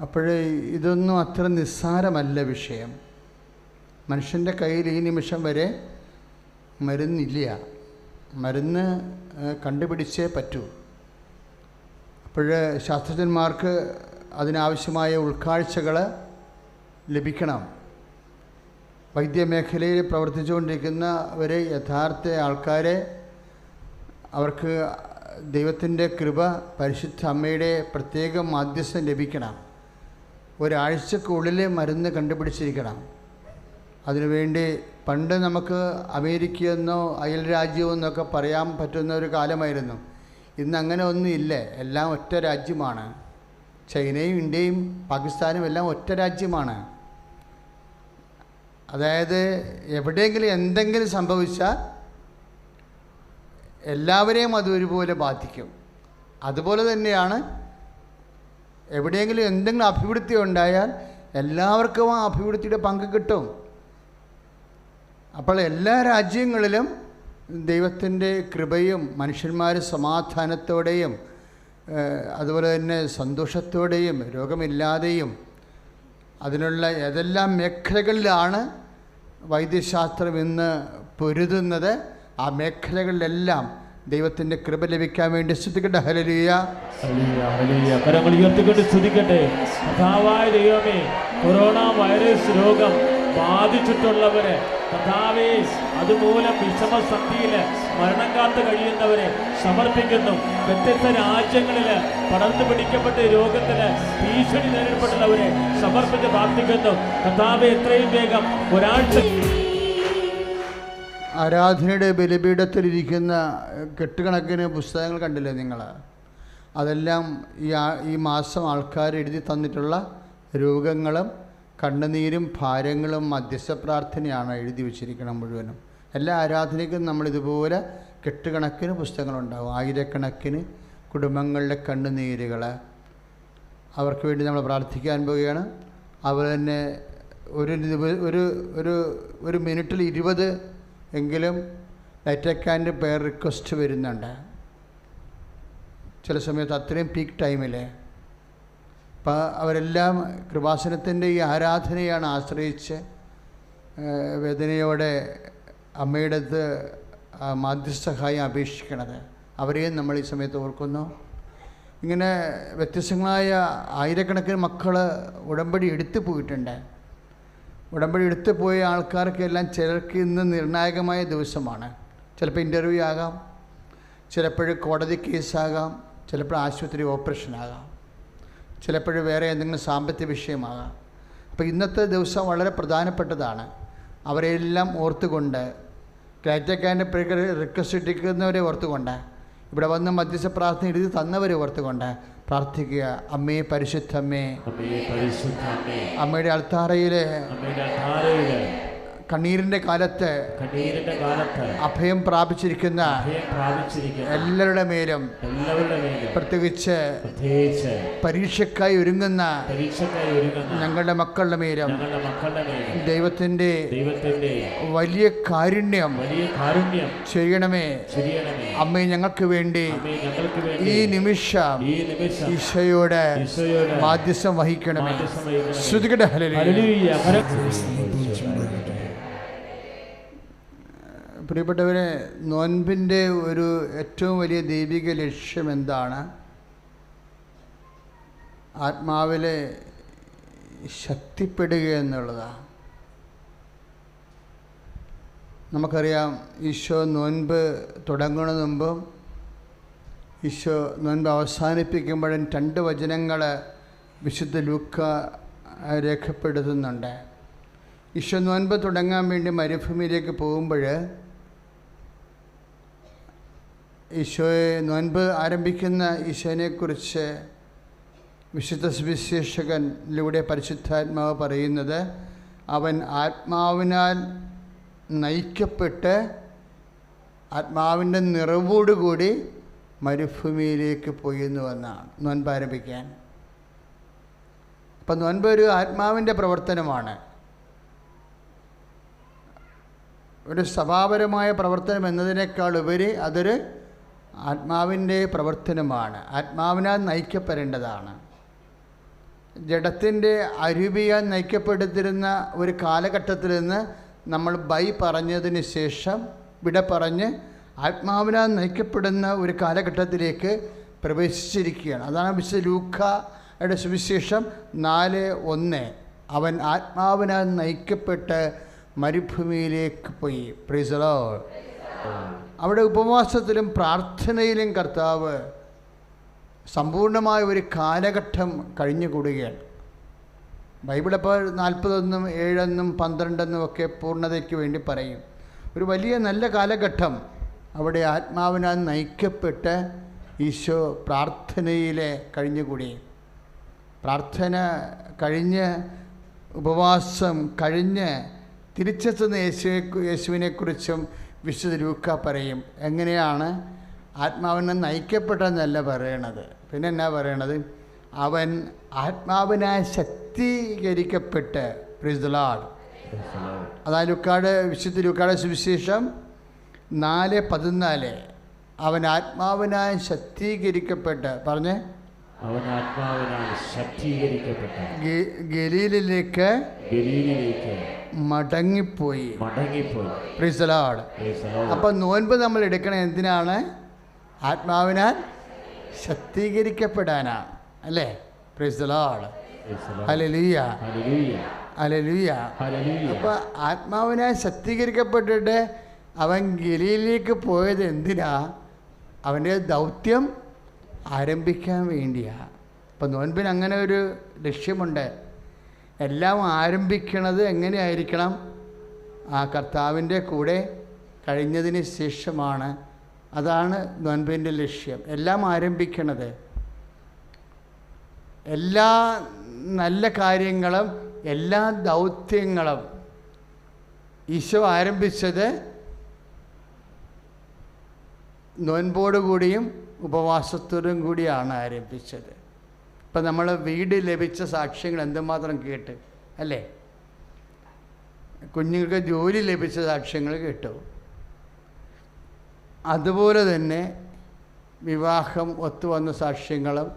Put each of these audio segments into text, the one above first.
അപ്പോഴേ ഇതൊന്നും അത്ര നിസ്സാരമല്ല വിഷയം. മനുഷ്യൻ്റെ കയ്യിൽ ഈ നിമിഷം വരെ മരുന്നില്ല. മരുന്ന് കണ്ടുപിടിച്ചേ പറ്റൂ. അപ്പോൾ ശാസ്ത്രജ്ഞന്മാർക്ക് അതിനാവശ്യമായ ഉൾക്കാഴ്ചകൾ ലഭിക്കണം. വൈദ്യമേഖലയിൽ പ്രവർത്തിച്ചുകൊണ്ടിരിക്കുന്നവരെ, യഥാർത്ഥ ആൾക്കാരെ, അവർക്ക് ദൈവത്തിൻ്റെ കൃപ, പരിശുദ്ധ അമ്മയുടെ പ്രത്യേക മാധ്യസ്ഥം ലഭിക്കണം. ഒരാഴ്ചക്കുള്ളിൽ മരുന്ന് കണ്ടുപിടിച്ചിരിക്കണം. അതിനുവേണ്ടി പണ്ട് നമുക്ക് അമേരിക്കയെന്നോ അയൽ രാജ്യമെന്നൊക്കെ പറയാൻ പറ്റുന്ന ഒരു കാലമായിരുന്നു. ഇന്ന് അങ്ങനെ ഒന്നും ഇല്ല. എല്ലാം ഒറ്റ രാജ്യമാണ്. ചൈനയും ഇന്ത്യയും പാകിസ്ഥാനും എല്ലാം ഒറ്റ രാജ്യമാണ്. അതായത് എവിടെയെങ്കിലും എന്തെങ്കിലും സംഭവിച്ചാൽ എല്ലാവരെയും അത് ഒരുപോലെ ബാധിക്കും. അതുപോലെ തന്നെയാണ് എവിടെയെങ്കിലും എന്തെങ്കിലും അഭിവൃദ്ധി ഉണ്ടായാൽ എല്ലാവർക്കും ആ അഭിവൃദ്ധിയുടെ പങ്ക് കിട്ടും. അപ്പോൾ എല്ലാ രാജ്യങ്ങളിലും ദൈവത്തിൻ്റെ കൃപയും മനുഷ്യന്മാർ സമാധാനത്തോടെയും അതുപോലെ തന്നെ സന്തോഷത്തോടെയും രോഗമില്ലാതെയും അതിനുള്ള ഏതെല്ലാം മേഖലകളിലാണ് വൈദ്യശാസ്ത്രം ഇന്ന് പൊരുതുന്നത്, ആ മേഖലകളിലെല്ലാം ദൈവത്തിൻ്റെ കൃപ ലഭിക്കാൻ വേണ്ടി സ്തുതിക്കട്ടെ. ഹല്ലേലൂയ, ഹല്ലേലൂയ. കരങ്ങൾ ഉയർത്തിക്കൊണ്ട് സ്തുതിക്കട്ടെ. കർത്താവായ ദൈവമേ, കൊറോണ വൈറസ് രോഗം ബാധിച്ചിട്ടുള്ളവരെ കർത്താവേ, അതുമൂലം വിഷമസന്ധിയിൽ മരണം കാത്ത് കഴിയുന്നവരെ സമർപ്പിക്കുന്നു. വ്യത്യസ്ത രാജ്യങ്ങളിൽ പടർന്നു പിടിക്കപ്പെട്ട രോഗത്തിന് ഭീഷണി നേരിടപ്പെട്ടുള്ളവരെ സമർപ്പിച്ച് പ്രാർത്ഥിക്കുന്നു. കർത്താവേ, എത്രയും വേഗം ഒരാഴ്ച ആരാധനയുടെ ബലിപീഠത്തിലിരിക്കുന്ന കെട്ടുകണക്കിന് പുസ്തകങ്ങൾ കണ്ടില്ലേ നിങ്ങൾ? അതെല്ലാം ഈ മാസം ആൾക്കാർ എഴുതി തന്നിട്ടുള്ള രോഗങ്ങളും കണ്ണുനീരും ഭാരങ്ങളും മധ്യസ്ഥ പ്രാർത്ഥനയാണ് എഴുതി വച്ചിരിക്കണം മുഴുവനും. എല്ലാ ആരാധനയ്ക്കും നമ്മളിതുപോലെ കെട്ടുകണക്കിന് പുസ്തകങ്ങളുണ്ടാകും. ആയിരക്കണക്കിന് കുടുംബങ്ങളുടെ കണ്ണുനീരുകൾ അവർക്ക് വേണ്ടി നമ്മൾ പ്രാർത്ഥിക്കാൻ പോവുകയാണ്. അതുപോലെ തന്നെ ഒരു മിനിറ്റിൽ 20 എങ്കിലും ലൈറ്റക്കാൻ്റെ പേർ റിക്വസ്റ്റ് വരുന്നുണ്ട്. ചില സമയത്ത് അത്രയും പീക്ക് ടൈമിൽ. അപ്പോൾ അവരെല്ലാം കൃപാസനത്തിൻ്റെ ഈ ആരാധനയാണ് ആശ്രയിച്ച് വേദനയോടെ അമ്മയുടെ അടുത്ത് മാധ്യസ്ഥസഹായം അപേക്ഷിക്കണത്. അവരെയും നമ്മൾ ഈ സമയത്ത് ഓർക്കുന്നു. ഇങ്ങനെ വ്യത്യസ്തങ്ങളായ ആയിരക്കണക്കിന് മക്കൾ ഉടമ്പടി എടുത്തു പോയിട്ടുണ്ട്. ഉടമ്പടി എടുത്തു പോയ ആൾക്കാർക്കെല്ലാം ചിലർക്ക് ഇന്ന് നിർണായകമായ ദിവസമാണ്. ചിലപ്പോൾ ഇൻ്റർവ്യൂ ആകാം, ചിലപ്പോൾ കോടതി കേസാകാം, ചിലപ്പോൾ ആശുപത്രി ഓപ്പറേഷനാകാം, ചിലപ്പോൾ വേറെ എന്തെങ്കിലും സാമ്പത്തിക വിഷയമാകാം. അപ്പോൾ ഇന്നത്തെ ദിവസം വളരെ പ്രധാനപ്പെട്ടതാണ്. അവരെല്ലാം ഓർത്തുകൊണ്ട്, ക്ലാറ്റക്കാൻ്റെ റിക്വസ്റ്റ് ഇട്ടിരിക്കുന്നവരെ ഓർത്തുകൊണ്ട്, ഇവിടെ വന്ന് മധ്യസ്ഥ പ്രാർത്ഥന എഴുതി തന്നവരെ ഓർത്തുകൊണ്ട് പ്രാർത്ഥിക്കുക. അമ്മേ, പരിശുദ്ധമ്മേ, അമ്മയുടെ അൾത്താരയിലെ കണ്ണീരിൻ്റെ കാലത്ത് അഭയം പ്രാപിച്ചിരിക്കുന്ന എല്ലാവരുടെ മേലും, പ്രത്യേകിച്ച് പരീക്ഷയ്ക്കായി ഒരുങ്ങുന്ന ഞങ്ങളുടെ മക്കളുടെ മേലും ദൈവത്തിൻ്റെ വലിയ കാരുണ്യം ചെയ്യണമേ. അമ്മേ, ഞങ്ങൾക്ക് വേണ്ടി ഈ നിമിഷം ഈശോയോട് മാധ്യസ്ഥം വഹിക്കണമേ. ശ്രുതികട്ടെ. ഹല്ലേലൂയ. പ്രിയപ്പെട്ടവരെ, നോൻപിൻ്റെ ഒരു ഏറ്റവും വലിയ ദൈവിക ലക്ഷ്യം എന്താണ്? ആത്മാവിലെ ശക്തിപ്പെടുക എന്നുള്ളതാണ്. നമുക്കറിയാം, ഈശോ നോൻപ് തുടങ്ങുന്നതിന് മുമ്പും ഈശോ നോൻപ് അവസാനിപ്പിക്കുമ്പോഴും 2 വചനങ്ങൾ വിശുദ്ധ ലൂക്ക രേഖപ്പെടുത്തുന്നുണ്ട്. ഈശോ നോൻപ് തുടങ്ങാൻ വേണ്ടി മരുഭൂമിയിലേക്ക് പോകുമ്പോൾ ഈശോയെ, നോൻപ് ആരംഭിക്കുന്ന ഈശോനെക്കുറിച്ച് വിശുദ്ധ സുവിശേഷകനിലൂടെ പരിശുദ്ധാത്മാവ് പറയുന്നത്, അവൻ ആത്മാവിനാൽ നയിക്കപ്പെട്ട് ആത്മാവിൻ്റെ നിറവോടുകൂടി മരുഭൂമിയിലേക്ക് പോയിരുന്നുവെന്നാണ് നോൻപ് ആരംഭിക്കാൻ. അപ്പം നോൻപ് ഒരു ആത്മാവിൻ്റെ പ്രവർത്തനമാണ്. ഒരു സഭാപരമായ പ്രവർത്തനം എന്നതിനേക്കാൾ ഉപരി അതൊരു ആത്മാവിൻ്റെ പ്രവർത്തനമാണ്. ആത്മാവിനാൽ നയിക്കപ്പെടേണ്ടതാണ്. ജഡത്തിൻ്റെ അരൂപിയാൽ നയിക്കപ്പെടുത്തിരുന്ന ഒരു കാലഘട്ടത്തിൽ നിന്ന് നമ്മൾ പറഞ്ഞതിന് ശേഷം വിട പറഞ്ഞ് ആത്മാവിനാൽ നയിക്കപ്പെടുന്ന ഒരു കാലഘട്ടത്തിലേക്ക് പ്രവേശിച്ചിരിക്കുകയാണ്. അതാണ് വിശുദ്ധ ലൂക്കായുടെ സുവിശേഷം 4:1. അവൻ ആത്മാവിനാൽ നയിക്കപ്പെട്ട് മരുഭൂമിയിലേക്ക് പോയി. Praise the Lord. അവിടെ ഉപവാസത്തിലും പ്രാർത്ഥനയിലും കർത്താവ് സമ്പൂർണ്ണമായ ഒരു കാലഘട്ടം കഴിഞ്ഞുകൂടുകയാണ്. ബൈബിളപ്പോൾ 40 7 12 ഒക്കെ പൂർണ്ണതയ്ക്ക് വേണ്ടി പറയും. ഒരു വലിയ നല്ല കാലഘട്ടം അവിടെ ആത്മാവിനാൽ നയിക്കപ്പെട്ട് ഈശോ പ്രാർത്ഥനയിലെ കഴിഞ്ഞുകൂടി. പ്രാർത്ഥന കഴിഞ്ഞ് ഉപവാസം കഴിഞ്ഞ് തിരിച്ചെത്തുന്ന യേശുവിനെക്കുറിച്ചും വിശുദ്ധ ലൂക്ക പറയും. എങ്ങനെയാണ് ആത്മാവിനെ നയിക്കപ്പെട്ടെന്നല്ല പറയണത്, പിന്നെ എന്നാ പറയണത്? അവൻ ആത്മാവിനാൽ ശക്തീകരിക്കപ്പെട്ട്. Praise the Lord. അതായത് വിശുദ്ധ ലൂക്കായുടെ സുവിശേഷം 4:14. അവൻ ആത്മാവിനാൽ ശക്തീകരിക്കപ്പെട്ട് പറഞ്ഞ് അവൻ ആത്മാവിനാൽ ശക്തീകരിക്കപ്പെട്ട ഗലീലിലേക്ക് മടങ്ങിപ്പോയി. Praise the Lord. അപ്പം നോൻപ് നമ്മൾ എടുക്കണത് എന്തിനാണ്? ആത്മാവിനാൽ ശക്തീകരിക്കപ്പെടാനാണ്, അല്ലേ? Praise the Lord. Hallelujah, hallelujah. അപ്പോൾ ആത്മാവിനാൽ ശക്തീകരിക്കപ്പെട്ടിട്ട് അവൻ ഗലീലിലേക്ക് പോയത് എന്തിനാ? അവൻ്റെ ദൗത്യം ആരംഭിക്കാൻ വേണ്ടിയാണ്. അപ്പം നോൻപിന് അങ്ങനെ ഒരു ലക്ഷ്യമുണ്ട്. എല്ലാം ആരംഭിക്കണത് എങ്ങനെയായിരിക്കണം? ആ കർത്താവിൻ്റെ കൂടെ കഴിഞ്ഞതിന് ശേഷമാണ്. അതാണ് നോൻപിൻ്റെ ലക്ഷ്യം. എല്ലാം ആരംഭിക്കണത്, എല്ലാ നല്ല കാര്യങ്ങളും എല്ലാ ദൗത്യങ്ങളും ഈശോ ആരംഭിച്ചത് നോൻപോടുകൂടിയും ഉപവാസത്തോടും കൂടിയാണ് ആരംഭിച്ചത്. ഇപ്പം നമ്മൾ വീട് ലഭിച്ച സാക്ഷ്യങ്ങൾ എന്തുമാത്രം കേട്ട്, അല്ലേ? കുഞ്ഞുങ്ങൾക്ക് ജോലി ലഭിച്ച സാക്ഷ്യങ്ങൾ കേട്ടു. അതുപോലെ തന്നെ വിവാഹം ഒത്തുവന്ന സാക്ഷ്യങ്ങളും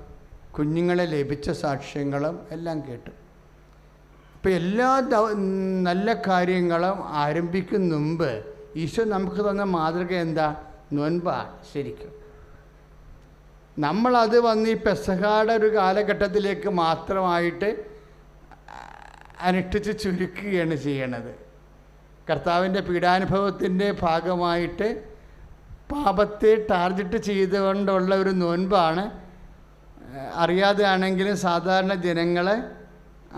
കുഞ്ഞുങ്ങളെ ലഭിച്ച സാക്ഷ്യങ്ങളും എല്ലാം കേട്ടു. ഇപ്പം എല്ലാ നല്ല കാര്യങ്ങളും ആരംഭിക്കും മുമ്പ് ഈശോ നമുക്ക് തന്ന മാതൃക എന്താ? നോൻപാണ്. ശരിക്കും നമ്മളത് വന്ന് ഈ പെസഹയുടെ ഒരു കാലഘട്ടത്തിലേക്ക് മാത്രമായിട്ട് അനുഷ്ഠിച്ച് ചുരുക്കുകയാണ് ചെയ്യണത്. കർത്താവിൻ്റെ പീഡാനുഭവത്തിൻ്റെ ഭാഗമായിട്ട് പാപത്തെ ടാർഗറ്റ് ചെയ്തുകൊണ്ടുള്ള ഒരു നോൻപാണ്. അറിയാതെ ആണെങ്കിലും സാധാരണ ജനങ്ങളെ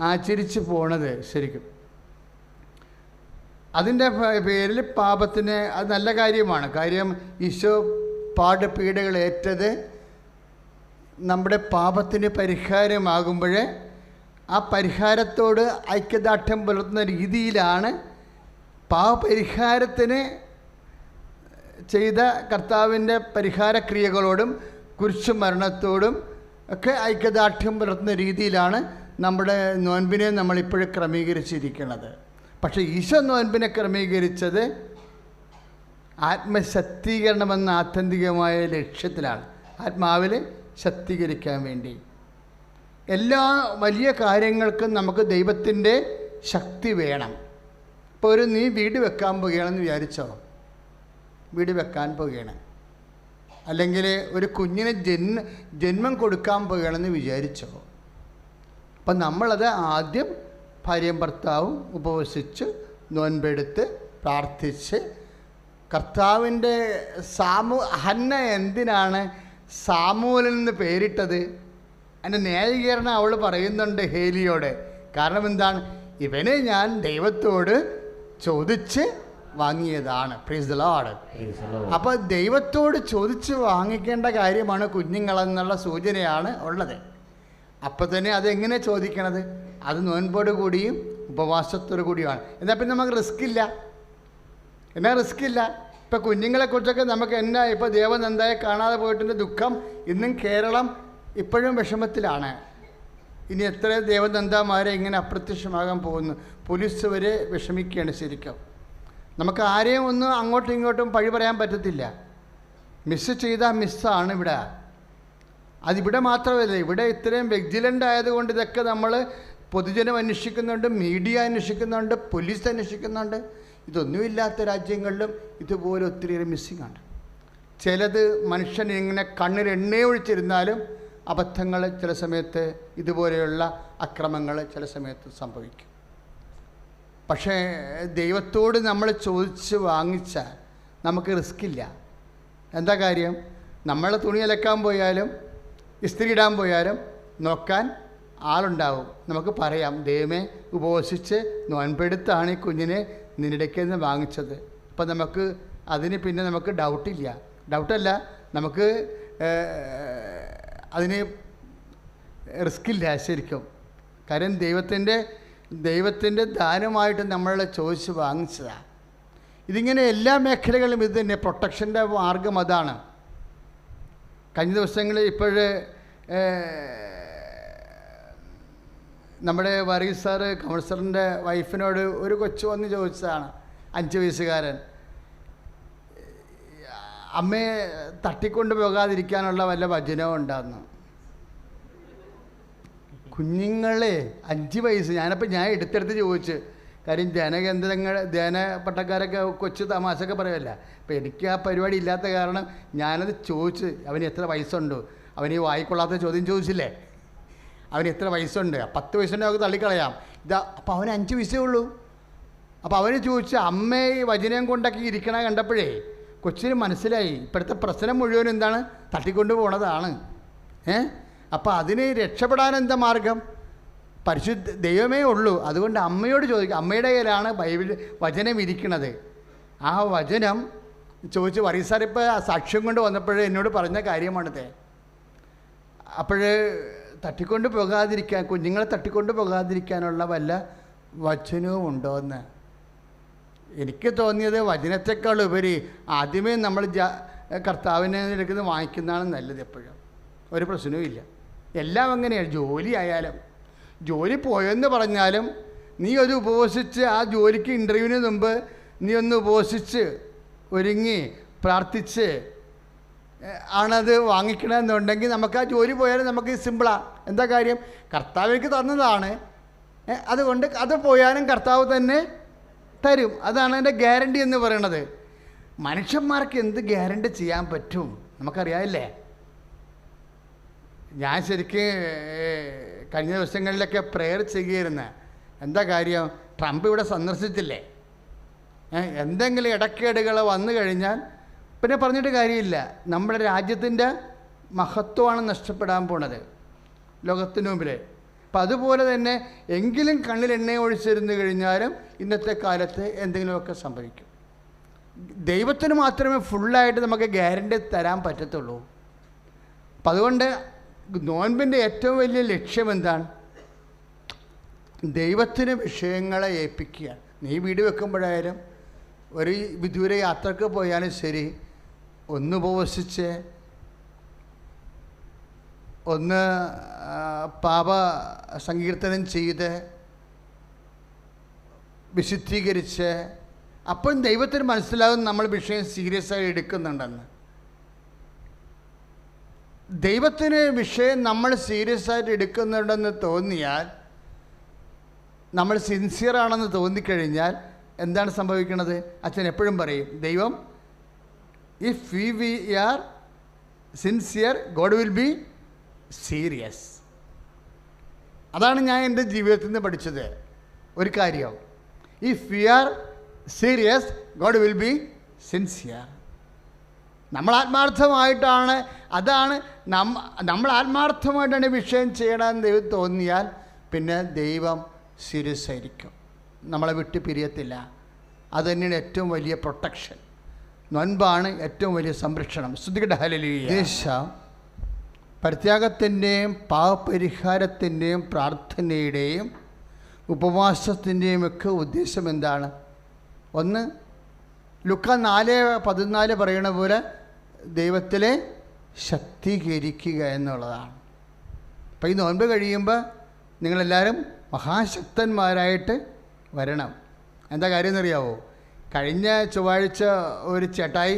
ആചരിച്ച് പോണത്. ശരിക്കും അതിൻ്റെ പേരിൽ പാപത്തിന് അത് നല്ല കാര്യമാണ്. കാര്യം ഈശോ പീഡകൾ ഏറ്റത് നമ്മുടെ പാപത്തിന് പരിഹാരമാകുമ്പോൾ ആ പരിഹാരത്തോട് ഐക്യദാർഢ്യം പുലർത്തുന്ന രീതിയിലാണ് പാപപരിഹാരത്തിന് ചെയ്ത കർത്താവിൻ്റെ പരിഹാരക്രിയകളോടും കുരിശുമരണത്തോടും ഒക്കെ ഐക്യദാർഢ്യം പുലർത്തുന്ന രീതിയിലാണ് നമ്മുടെ നോൻപിനെ നമ്മളിപ്പോഴും ക്രമീകരിച്ചിരിക്കുന്നത്. പക്ഷേ ഈശോ നോൻപിനെ ക്രമീകരിച്ചത് ആത്മശക്തീകരണമെന്ന ആത്യന്തികമായ ലക്ഷ്യത്തിലാണ്, ആത്മാവിൽ ശക്തീകരിക്കാൻ വേണ്ടി. എല്ലാ വലിയ കാര്യങ്ങൾക്കും നമുക്ക് ദൈവത്തിൻ്റെ ശക്തി വേണം. ഇപ്പോൾ നീ വീട് വെക്കാൻ പോവുകയാണെന്ന് വിചാരിച്ചോ? വീട് വെക്കാൻ പോവുകയാണ്, അല്ലെങ്കിൽ ഒരു കുഞ്ഞിന് ജന്മം കൊടുക്കാൻ പോവുകയാണെന്ന് വിചാരിച്ചോ? അപ്പം നമ്മളത് ആദ്യം ഭാര്യയും ഭർത്താവും ഉപവസിച്ച് നോൻപെടുത്ത് പ്രാർത്ഥിച്ച് കർത്താവിൻ്റെ ഹന്ന എന്തിനാണ് സാമൂലിൽ നിന്ന് പേരിട്ടത്? അതിൻ്റെ ന്യായീകരണം അവൾ പറയുന്നുണ്ട് ഹേലിയോട്. കാരണം എന്താണ്? ഇവനെ ഞാൻ ദൈവത്തോട് ചോദിച്ച് വാങ്ങിയതാണ്. Praise the Lord. അപ്പോൾ ദൈവത്തോട് ചോദിച്ച് വാങ്ങിക്കേണ്ട കാര്യമാണ് കുഞ്ഞുങ്ങളെന്നുള്ള സൂചനയാണ് ഉള്ളത്. അപ്പോൾ തന്നെ അതെങ്ങനെ ചോദിക്കണത്? അത് നോൻപോട് കൂടിയും ഉപവാസത്തോടു കൂടിയാണ്. എന്നാൽ പിന്നെ നമുക്ക് റിസ്ക് ഇല്ല. ഇപ്പോൾ കുഞ്ഞുങ്ങളെക്കുറിച്ചൊക്കെ നമുക്ക് ഇപ്പോൾ ദേവനന്ദയെ കാണാതെ പോയിട്ടിൻ്റെ ദുഃഖം ഇന്നും കേരളം ഇപ്പോഴും വിഷമത്തിലാണ്. ഇനി എത്ര ദേവനന്ദമാരെ ഇങ്ങനെ അപ്രത്യക്ഷമാകാൻ പോകുന്നു. പോലീസ് വരെ വിഷമിക്കുകയാണ്. ശരിക്കും നമുക്ക് ആരെയും ഒന്നും അങ്ങോട്ടും ഇങ്ങോട്ടും പഴി പറയാൻ പറ്റത്തില്ല. മിസ്സ് ചെയ്താൽ മിസ്സാണ് ഇവിടെ. അതിവിടെ മാത്രമല്ല, ഇവിടെ ഇത്രയും വിജിലൻ്റ് ആയതുകൊണ്ട് ഇതൊക്കെ നമ്മൾ പൊതുജനം അന്വേഷിക്കുന്നുണ്ട്, മീഡിയ അന്വേഷിക്കുന്നുണ്ട്, പോലീസ് അന്വേഷിക്കുന്നുണ്ട്. ഇതൊന്നുമില്ലാത്ത രാജ്യങ്ങളിലും ഇതുപോലെ ഒത്തിരിയേറെ മിസ്സിംഗ് ആണ്. ചിലത് മനുഷ്യൻ ഇങ്ങനെ കണ്ണിൽ എണ്ണ ഒഴിച്ചിരുന്നാലും അബദ്ധങ്ങൾ ചില സമയത്ത്, ഇതുപോലെയുള്ള അക്രമങ്ങൾ ചില സമയത്ത് സംഭവിക്കും. പക്ഷേ ദൈവത്തോട് നമ്മൾ ചോദിച്ച് വാങ്ങിച്ചാൽ നമുക്ക് റിസ്ക്കില്ല. എന്താ കാര്യം? നമ്മൾ തുണി അലക്കാൻ പോയാലും ഇസ്തിരി ഇടാൻ പോയാലും നോക്കാൻ ആളുണ്ടാവും. നമുക്ക് പറയാം, ദൈവമേ ഉപവസിച്ച് നോൻപെടുത്താണ് ഈ കുഞ്ഞിനെ നിന്നിടയ്ക്കെന്ന് വാങ്ങിച്ചത്. അപ്പം നമുക്ക് അതിന് പിന്നെ നമുക്ക് ഡൗട്ടല്ല, നമുക്ക് അതിന് റിസ്ക്കില്ല ശരിക്കും. കാര്യം ദൈവത്തിൻ്റെ ദാനമായിട്ട് നമ്മൾ ചോദിച്ച് വാങ്ങിച്ചതാണ്. ഇതിങ്ങനെ എല്ലാ മേഖലകളിലും ഇത് തന്നെ. പ്രൊട്ടക്ഷൻ്റെ മാർഗം അതാണ്. കഴിഞ്ഞ ദിവസങ്ങളിൽ ഇപ്പോഴ് നമ്മുടെ വർഗീസ് സാറ് കൗൺസിലറിൻ്റെ വൈഫിനോട് ഒരു കൊച്ചു വന്ന് ചോദിച്ചതാണ്, 5 വയസ്സുകാരൻ, അമ്മയെ തട്ടിക്കൊണ്ട് പോകാതിരിക്കാനുള്ള വല്ല വചനവും ഉണ്ടായിരുന്നു. കുഞ്ഞുങ്ങളെ 5 വയസ്സ്. ഞാൻ എടുത്തെടുത്ത് ചോദിച്ചു. കാര്യം ധ്യാന പട്ടക്കാരൊക്കെ കൊച്ചു തമാശയൊക്കെ പറയുമല്ല. അപ്പോൾ എനിക്ക് ആ പരിപാടി ഇല്ലാത്ത കാരണം ഞാനത് ചോദിച്ച്, അവന് എത്ര വയസ്സുണ്ട്? അവന് ഈ വായിക്കൊള്ളാത്ത ചോദ്യം ചോദിച്ചില്ലേ, അവന് എത്ര വയസ്സുണ്ട്? 10 വയസ്സുണ്ടെങ്കിൽ അവർക്ക് തള്ളിക്കളയാം. അപ്പോൾ അവന് 5 വയസ്സേ ഉള്ളൂ. അപ്പോൾ അവന് ചോദിച്ച് അമ്മയെ ഈ വചനം കൊണ്ടൊക്കെ ഇരിക്കണ കണ്ടപ്പോഴേ കൊച്ചിന് മനസ്സിലായി ഇപ്പോഴത്തെ പ്രശ്നം മുഴുവൻ എന്താണ്? തട്ടിക്കൊണ്ട് പോണതാണ്. അപ്പോൾ അതിന് രക്ഷപ്പെടാൻ എന്താ മാർഗം? പരിശുദ്ധ ദൈവമേ ഉള്ളൂ. അതുകൊണ്ട് അമ്മയോട് ചോദിക്കുക. അമ്മയുടെ കയ്യിലാണ് വചനം ഇരിക്കുന്നത്. ആ വചനം ചോദിച്ച് വർഗീസ് ഇപ്പോൾ സാക്ഷ്യം കൊണ്ട് വന്നപ്പോഴേ എന്നോട് പറഞ്ഞ കാര്യമാണിത്. അപ്പോഴേ തട്ടിക്കൊണ്ട് പോകാതിരിക്കാൻ, കുഞ്ഞുങ്ങളെ തട്ടിക്കൊണ്ട് പോകാതിരിക്കാനുള്ള വല്ല വചനവും ഉണ്ടോ എന്ന് എനിക്ക് തോന്നിയത്. വചനത്തെക്കാൾ ഉപരി ആദ്യമേ നമ്മൾ കർത്താവിനെ എടുക്കുന്നത് വാങ്ങിക്കുന്നതാണ് നല്ലത്. എപ്പോഴും ഒരു പ്രശ്നവും ഇല്ല. എല്ലാം അങ്ങനെയാണ്. ജോലി ആയാലും, ജോലി പോയെന്ന് പറഞ്ഞാലും നീ ഒരു ഉപവസിച്ച് ആ ജോലിക്ക് ഇൻ്റർവ്യൂവിന് മുമ്പ് നീ ഒന്ന് ഉപവസിച്ച് ഒരുങ്ങി പ്രാർത്ഥിച്ച് ആണത് വാങ്ങിക്കണമെന്നുണ്ടെങ്കിൽ നമുക്ക് ആ ജോലി പോയാലും നമുക്ക് സിമ്പിളാണ്. എന്താ കാര്യം? കർത്താവിലേക്ക് തന്നതാണ്. അതുകൊണ്ട് അത് പോയാലും കർത്താവ് തന്നെ തരും. അതാണ് അതിൻ്റെ ഗ്യാരണ്ടി എന്ന് പറയണത്. മനുഷ്യന്മാർക്ക് എന്ത് ഗ്യാരണ്ടി ചെയ്യാൻ പറ്റും? നമുക്കറിയാമല്ലേ. ഞാൻ ശരിക്കും കഴിഞ്ഞ ദിവസങ്ങളിലൊക്കെ പ്രെയർ ചെയ്യുകയായിരുന്നു. എന്താ കാര്യം? ട്രംപ് ഇവിടെ സന്ദർശിച്ചില്ലേ? എന്തെങ്കിലും ഇടക്കേടുകൾ വന്നു കഴിഞ്ഞാൽ പിന്നെ പറഞ്ഞിട്ട് കാര്യമില്ല. നമ്മുടെ രാജ്യത്തിൻ്റെ മഹത്വമാണ് നഷ്ടപ്പെടാൻ പോണത് ലോകത്തിന് മുമ്പിൽ. അപ്പം അതുപോലെ തന്നെ എങ്കിലും കണ്ണിൽ എണ്ണ ഒഴിച്ചിരുന്നു കഴിഞ്ഞാലും ഇന്നത്തെ കാലത്ത് എന്തെങ്കിലുമൊക്കെ സംഭവിക്കും. ദൈവത്തിന് മാത്രമേ ഫുള്ളായിട്ട് നമുക്ക് ഗ്യാരണ്ടി തരാൻ പറ്റത്തുള്ളൂ. അപ്പം അതുകൊണ്ട് നോൻപിൻ്റെ ഏറ്റവും വലിയ ലക്ഷ്യം എന്താണ്? ദൈവത്തിന് വിഷയങ്ങളെ ഏൽപ്പിക്കുക. നീ വീട് വെക്കുമ്പോഴായാലും ഒരു വിദൂര യാത്രക്ക് പോയാലും ശരി, ഒന്ന് ഉപവസിച്ച്, ഒന്ന് പാപ സങ്കീർത്തനം ചെയ്ത് വിശുദ്ധീകരിച്ച്, അപ്പം ദൈവത്തിന് മനസ്സിലാകും നമ്മൾ വിഷയം സീരിയസ് ആയി എടുക്കുന്നുണ്ടെന്ന്. ദൈവത്തിന് വിഷയം നമ്മൾ സീരിയസ് ആയിട്ട് എടുക്കുന്നുണ്ടെന്ന് തോന്നിയാൽ, നമ്മൾ സിൻസിയറാണെന്ന് തോന്നിക്കഴിഞ്ഞാൽ എന്താണ് സംഭവിക്കുന്നത്? അച്ഛൻ എപ്പോഴും പറയും, ദൈവം if we R sincere God will be serious. അതാണ് ഞാൻ എൻ്റെ ജീവിതത്തിൽ നിന്ന് പഠിച്ചത് ഒരു കാര്യം. If we R serious God will be sincere. നമ്മൾ ആത്മാർത്ഥമായിട്ടാണ്, അതാണ് നമ്മൾ ആത്മാർത്ഥമായിട്ടാണ് വിഷയം ചെയ്യണമെന്ന് ദൈവം തോന്നിയാൽ പിന്നെ ദൈവം സീരിയസ് ആയിരിക്കും, നമ്മളെ വിട്ട് പിരിയത്തില്ല. അത് തന്നെയാണ് ഏറ്റവും വലിയ പ്രൊട്ടക്ഷൻ. നോൻപാണ് ഏറ്റവും വലിയ സംരക്ഷണം. സ്തുതിക്കട്ടെ, ഹല്ലേലൂയ. പരിത്യാഗത്തിൻ്റെയും പാപപരിഹാരത്തിൻ്റെയും പ്രാർത്ഥനയുടെയും ഉപവാസത്തിൻ്റെയും ഒക്കെ ഉദ്ദേശം എന്താണ്? ഒന്ന്, ലുക്ക 4:14 പറയണ പോലെ ദൈവത്തിലെ ശക്തീകരിക്കുക എന്നുള്ളതാണ്. അപ്പോൾ ഈ നോൻപ് കഴിയുമ്പോൾ നിങ്ങളെല്ലാവരും മഹാശക്തന്മാരായിട്ട് വരണം. എന്താ കാര്യം എന്നറിയാവോ? കഴിഞ്ഞ ചൊവ്വാഴ്ച ഒരു ചേട്ടായി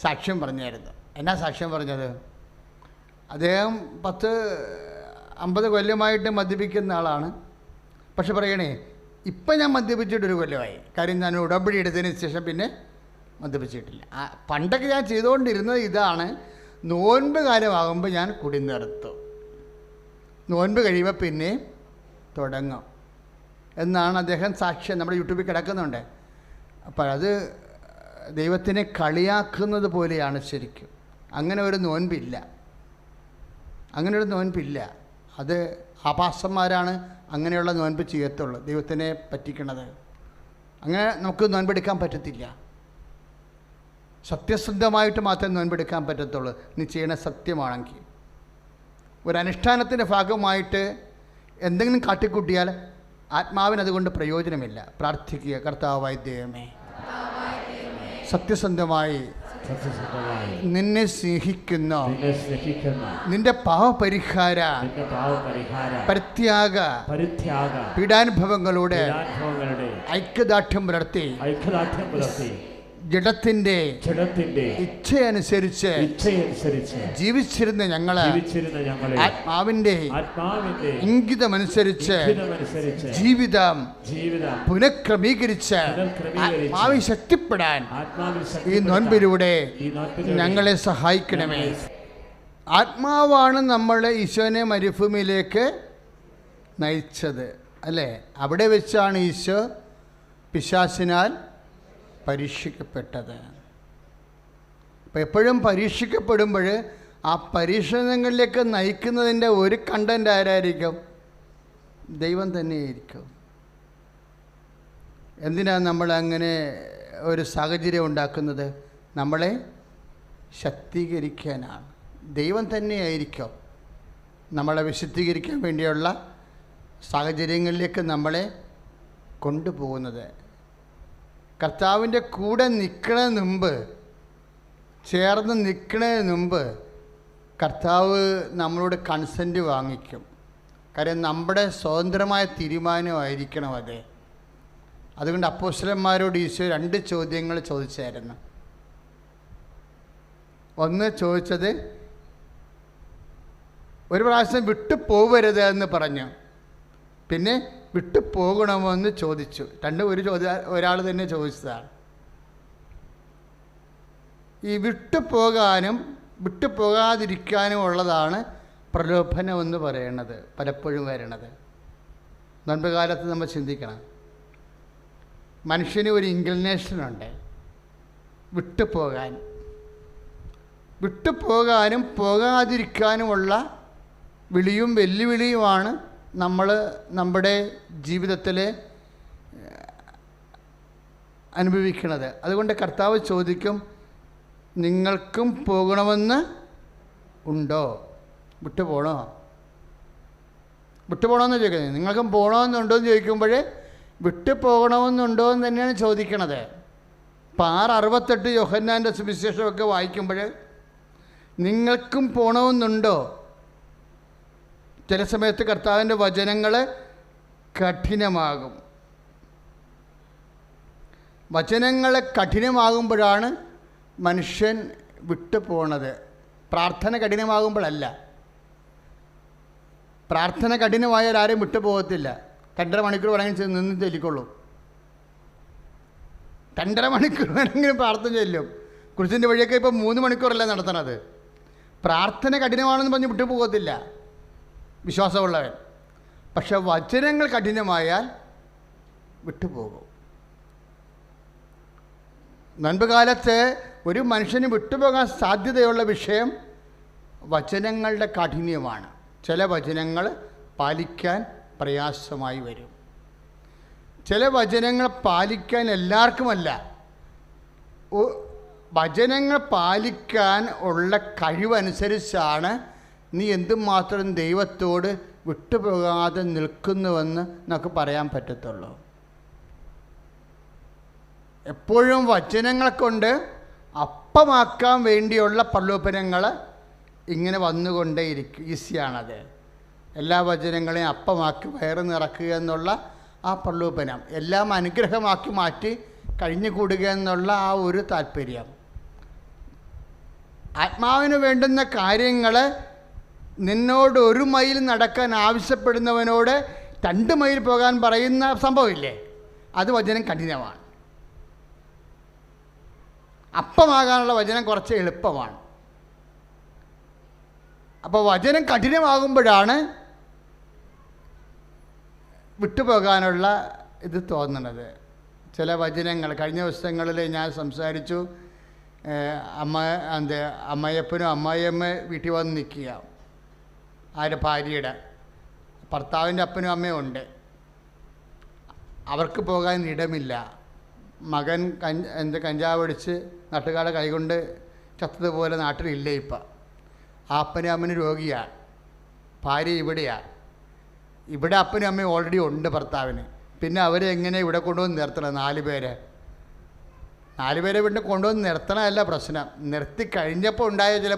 സാക്ഷ്യം പറഞ്ഞായിരുന്നു. എന്നാ സാക്ഷ്യം പറഞ്ഞത്? അദ്ദേഹം 10-50 കൊല്ലമായിട്ട് മദ്യപിക്കുന്ന ആളാണ്. പക്ഷെ പറയണേ, ഇപ്പം ഞാൻ മദ്യപിച്ചിട്ടൊരു കൊല്ലമായി. കാര്യം ഞാൻ ഉടമ്പടി എടുത്തതിന് ശേഷം പിന്നെ മദ്യപിച്ചിട്ടില്ല. പണ്ടൊക്കെ ഞാൻ ചെയ്തുകൊണ്ടിരുന്നത് ഇതാണ്, നോൻപ് കാലമാകുമ്പോൾ ഞാൻ കുടി നിർത്തും, നോൻപ് കഴിയുമ്പോൾ പിന്നെ തുടങ്ങും എന്നാണ് അദ്ദേഹം സാക്ഷ്യം നമ്മുടെ യൂട്യൂബിൽ കിടക്കുന്നുണ്ട്. അപ്പോൾ അത് ദൈവത്തിനെ കളിയാക്കുന്നത് പോലെയാണ് ശരിക്കും. അങ്ങനെ ഒരു നോൻപില്ല, അങ്ങനെയൊരു നോൻപില്ല. അത് ആഭാസന്മാരാണ് അങ്ങനെയുള്ള നോൻപ് ചെയ്യത്തുള്ളൂ, ദൈവത്തിനെ പറ്റിക്കണത്. അങ്ങനെ നമുക്ക് നോൻപെടുക്കാൻ പറ്റത്തില്ല. സത്യസന്ധമായിട്ട് മാത്രമേ നോൻപെടുക്കാൻ പറ്റത്തുള്ളൂ, നീ ചെയ്യണ സത്യമാണെങ്കിൽ. ഒരു അനുഷ്ഠാനത്തിൻ്റെ ഭാഗമായിട്ട് എന്തെങ്കിലും കാട്ടിക്കൂട്ടിയാൽ ആത്മാവിന് അതുകൊണ്ട് പ്രയോജനമില്ല. പ്രാർത്ഥിക്കുക, കർത്താവായ ദൈവമേ, സത്യസന്ധമായി നിന്നെ സ്നേഹിക്കുന്ന നിന്റെ പാവപരിഹാര പരിത്യാഗ പീഡാനുഭവങ്ങളുടെ ഐക്യദാർഢ്യം പുലർത്തി ജഡത്തിന്റെ ഇച്ഛയനുസരിച്ച് ജീവിച്ചിരുന്ന ഞങ്ങള് ആത്മാവിന്റെ ഇംഗിതമനുസരിച്ച് ജീവിതം പുനഃക്രമീകരിച്ച് ആത്മാവിൽ ശക്തിപ്പെടാൻ ഈ നോൻപിലൂടെ ഞങ്ങളെ സഹായിക്കണമേ. ആത്മാവാണ് നമ്മളെ ഈശോനെ മരുഭൂമിയിലേക്ക് നയിച്ചത്, അല്ലേ? അവിടെ വെച്ചാണ് ഈശോ പിശാചിനാൽ പരീക്ഷിക്കപ്പെട്ടത്. അപ്പം എപ്പോഴും പരീക്ഷിക്കപ്പെടുമ്പോൾ ആ പരീക്ഷണങ്ങളിലേക്ക് നയിക്കുന്നതിൻ്റെ ഒരു കണ്ടൻ്റ് ആരായിരിക്കും? ദൈവം തന്നെയായിരിക്കും. എന്തിനാണ് നമ്മൾ അങ്ങനെ ഒരു സാഹചര്യം ഉണ്ടാക്കുന്നത്? നമ്മളെ ശക്തീകരിക്കാനാണ്. ദൈവം തന്നെയായിരിക്കും നമ്മളെ വിശുദ്ധീകരിക്കാൻ വേണ്ടിയുള്ള സാഹചര്യങ്ങളിലേക്ക് നമ്മളെ കൊണ്ടുപോകുന്നത്. കർത്താവിൻ്റെ കൂടെ നിൽക്കുന്നതിന് മുമ്പ്, ചേർന്ന് നിൽക്കുന്നതിന് മുമ്പ് കർത്താവ് നമ്മളോട് കൺസെൻറ്റ് വാങ്ങിക്കും. കാര്യം നമ്മുടെ സ്വതന്ത്രമായ തീരുമാനമായിരിക്കണം അത്. അതുകൊണ്ട് അപ്പോസ്തലന്മാരോട് ഈശോ 2 ചോദ്യങ്ങൾ ചോദിച്ചായിരുന്നു. ഒന്ന് ചോദിച്ചത്, ഒരു പ്രാവശ്യം വിട്ടു പോവരുത് എന്ന് പറഞ്ഞു. പിന്നെ വിട്ടു പോകണമെന്ന് ചോദിച്ചു. ഒരു ചോദ്യം ഒരാൾ തന്നെ ചോദിച്ചതാണ്. ഈ വിട്ടു പോകാനും വിട്ടു പോകാതിരിക്കാനും ഉള്ളതാണ് പ്രലോഭനം എന്ന് പറയുന്നത്, പലപ്പോഴും വരണത്. നോൻപ് കാലത്ത് നമ്മൾ ചിന്തിക്കണം, മനുഷ്യന് ഒരു ഇൻക്ലിനേഷനുണ്ട് വിട്ടുപോകാനും പോകാതിരിക്കാനുമുള്ള വിളിയും വെല്ലുവിളിയുമാണ് നമ്മൾ നമ്മുടെ ജീവിതത്തിൽ അനുഭവിക്കുന്നത്. അതുകൊണ്ട് കർത്താവ് ചോദിക്കും, നിങ്ങൾക്കും പോകണമെന്ന് ഉണ്ടോ? വിട്ടുപോകണമെന്ന് ചോദിക്കുന്നത്. നിങ്ങൾക്കും പോകണമെന്നുണ്ടോ എന്ന് ചോദിക്കുമ്പോൾ വിട്ടു പോകണമെന്നുണ്ടോ എന്ന് തന്നെയാണ് ചോദിക്കണത്. ഇപ്പം 6:68 യോഹന്നാൻ്റെ സുവിശേഷമൊക്കെ വായിക്കുമ്പോൾ നിങ്ങൾക്കും പോകണമെന്നുണ്ടോ? ചില സമയത്ത് കർത്താവിൻ്റെ വചനങ്ങൾ കഠിനമാകും. വചനങ്ങൾ കഠിനമാകുമ്പോഴാണ് മനുഷ്യൻ വിട്ടു പോണത്. പ്രാർത്ഥന കഠിനമാകുമ്പോഴല്ല. പ്രാർത്ഥന കഠിനമായാൽ ആരും വിട്ടു പോകത്തില്ല. 2.5 മണിക്കൂർ വേണമെങ്കിൽ നിന്ന് ചൊല്ലിക്കൊള്ളൂ. 2.5 മണിക്കൂർ വേണമെങ്കിലും പ്രാർത്ഥന ചൊല്ലും. കുരിശിൻ്റെ വഴിയൊക്കെ ഇപ്പോൾ 3 മണിക്കൂറല്ല നടത്തണത്. പ്രാർത്ഥന കഠിനമാണെന്ന് പറഞ്ഞ് വിട്ടു പോകത്തില്ല വിശ്വാസമുള്ളവൻ. പക്ഷെ വചനങ്ങൾ കഠിനമായാൽ വിട്ടുപോകും. നോൻപ് കാലത്ത് ഒരു മനുഷ്യന് വിട്ടുപോകാൻ സാധ്യതയുള്ള വിഷയം വചനങ്ങളുടെ കാഠിന്യമാണ്. ചില വചനങ്ങൾ പാലിക്കാൻ പ്രയാസമായി വരും. ചില വചനങ്ങൾ പാലിക്കാൻ എല്ലാവർക്കുമല്ല. വചനങ്ങൾ പാലിക്കാൻ ഉള്ള കഴിവനുസരിച്ചാണ് നീ എന്തുമാത്രം ദൈവത്തോട് വിട്ടുപോകാതെ നിൽക്കുന്നുവെന്ന് നമുക്ക് പറയാൻ പറ്റത്തുള്ളൂ. എപ്പോഴും വചനങ്ങളെ കൊണ്ട് അപ്പമാക്കാൻ വേണ്ടിയുള്ള പ്രലോഭനങ്ങൾ ഇങ്ങനെ വന്നുകൊണ്ടേയിരിക്കും. ഈസിയാണത്. എല്ലാ വചനങ്ങളെയും അപ്പമാക്കി വയറ് നിറക്കുക എന്നുള്ള ആ പ്രലോഭനം, എല്ലാം അനുഗ്രഹമാക്കി മാറ്റി കഴിഞ്ഞുകൂടുക എന്നുള്ള ആ ഒരു താല്പര്യം. ആത്മാവിന് വേണ്ടുന്ന കാര്യങ്ങൾ നിന്നോട് 1 മൈൽ നടക്കാൻ ആവശ്യപ്പെടുന്നവനോട് 2 മൈൽ പോകാൻ പറയുന്ന സംഭവമില്ലേ, അത് വചനം കഠിനമാണ്. അപ്പമാകാനുള്ള വചനം കുറച്ച് എളുപ്പമാണ്. അപ്പോൾ വചനം കഠിനമാകുമ്പോഴാണ് വിട്ടുപോകാനുള്ള ഇത് തോന്നുന്നത്. ചില വചനങ്ങൾ കഴിഞ്ഞ ദിവസങ്ങളിൽ ഞാൻ സംസാരിച്ചു. അമ്മയപ്പനും അമ്മായിയമ്മ വീട്ടിൽ വന്ന് നിൽക്കുക, ആരുടെ ഭാര്യയുടെ ഭർത്താവിൻ്റെ അപ്പനും അമ്മയും ഉണ്ട്. അവർക്ക് പോകാൻ ഇടമില്ല. മകൻ കഞ്ചാവ് അടിച്ച് നാട്ടുകാരുടെ കൈകൊണ്ട് ചത്തതുപോലെ നാട്ടിലില്ല. ഇപ്പം ആ അപ്പനും അമ്മനും രോഗിയാണ്, ഭാര്യ ഇവിടെയാണ്. ഇവിടെ അപ്പനും അമ്മയും ഓൾറെഡി ഉണ്ട് ഭർത്താവിന്. പിന്നെ അവരെ എങ്ങനെ ഇവിടെ കൊണ്ടുവന്ന് നിർത്തണം? 4 പേരെ വീട്ടിൽ കൊണ്ടുവന്ന് നിർത്തണമല്ല പ്രശ്നം. നിർത്തി കഴിഞ്ഞപ്പോൾ ഉണ്ടായ ചില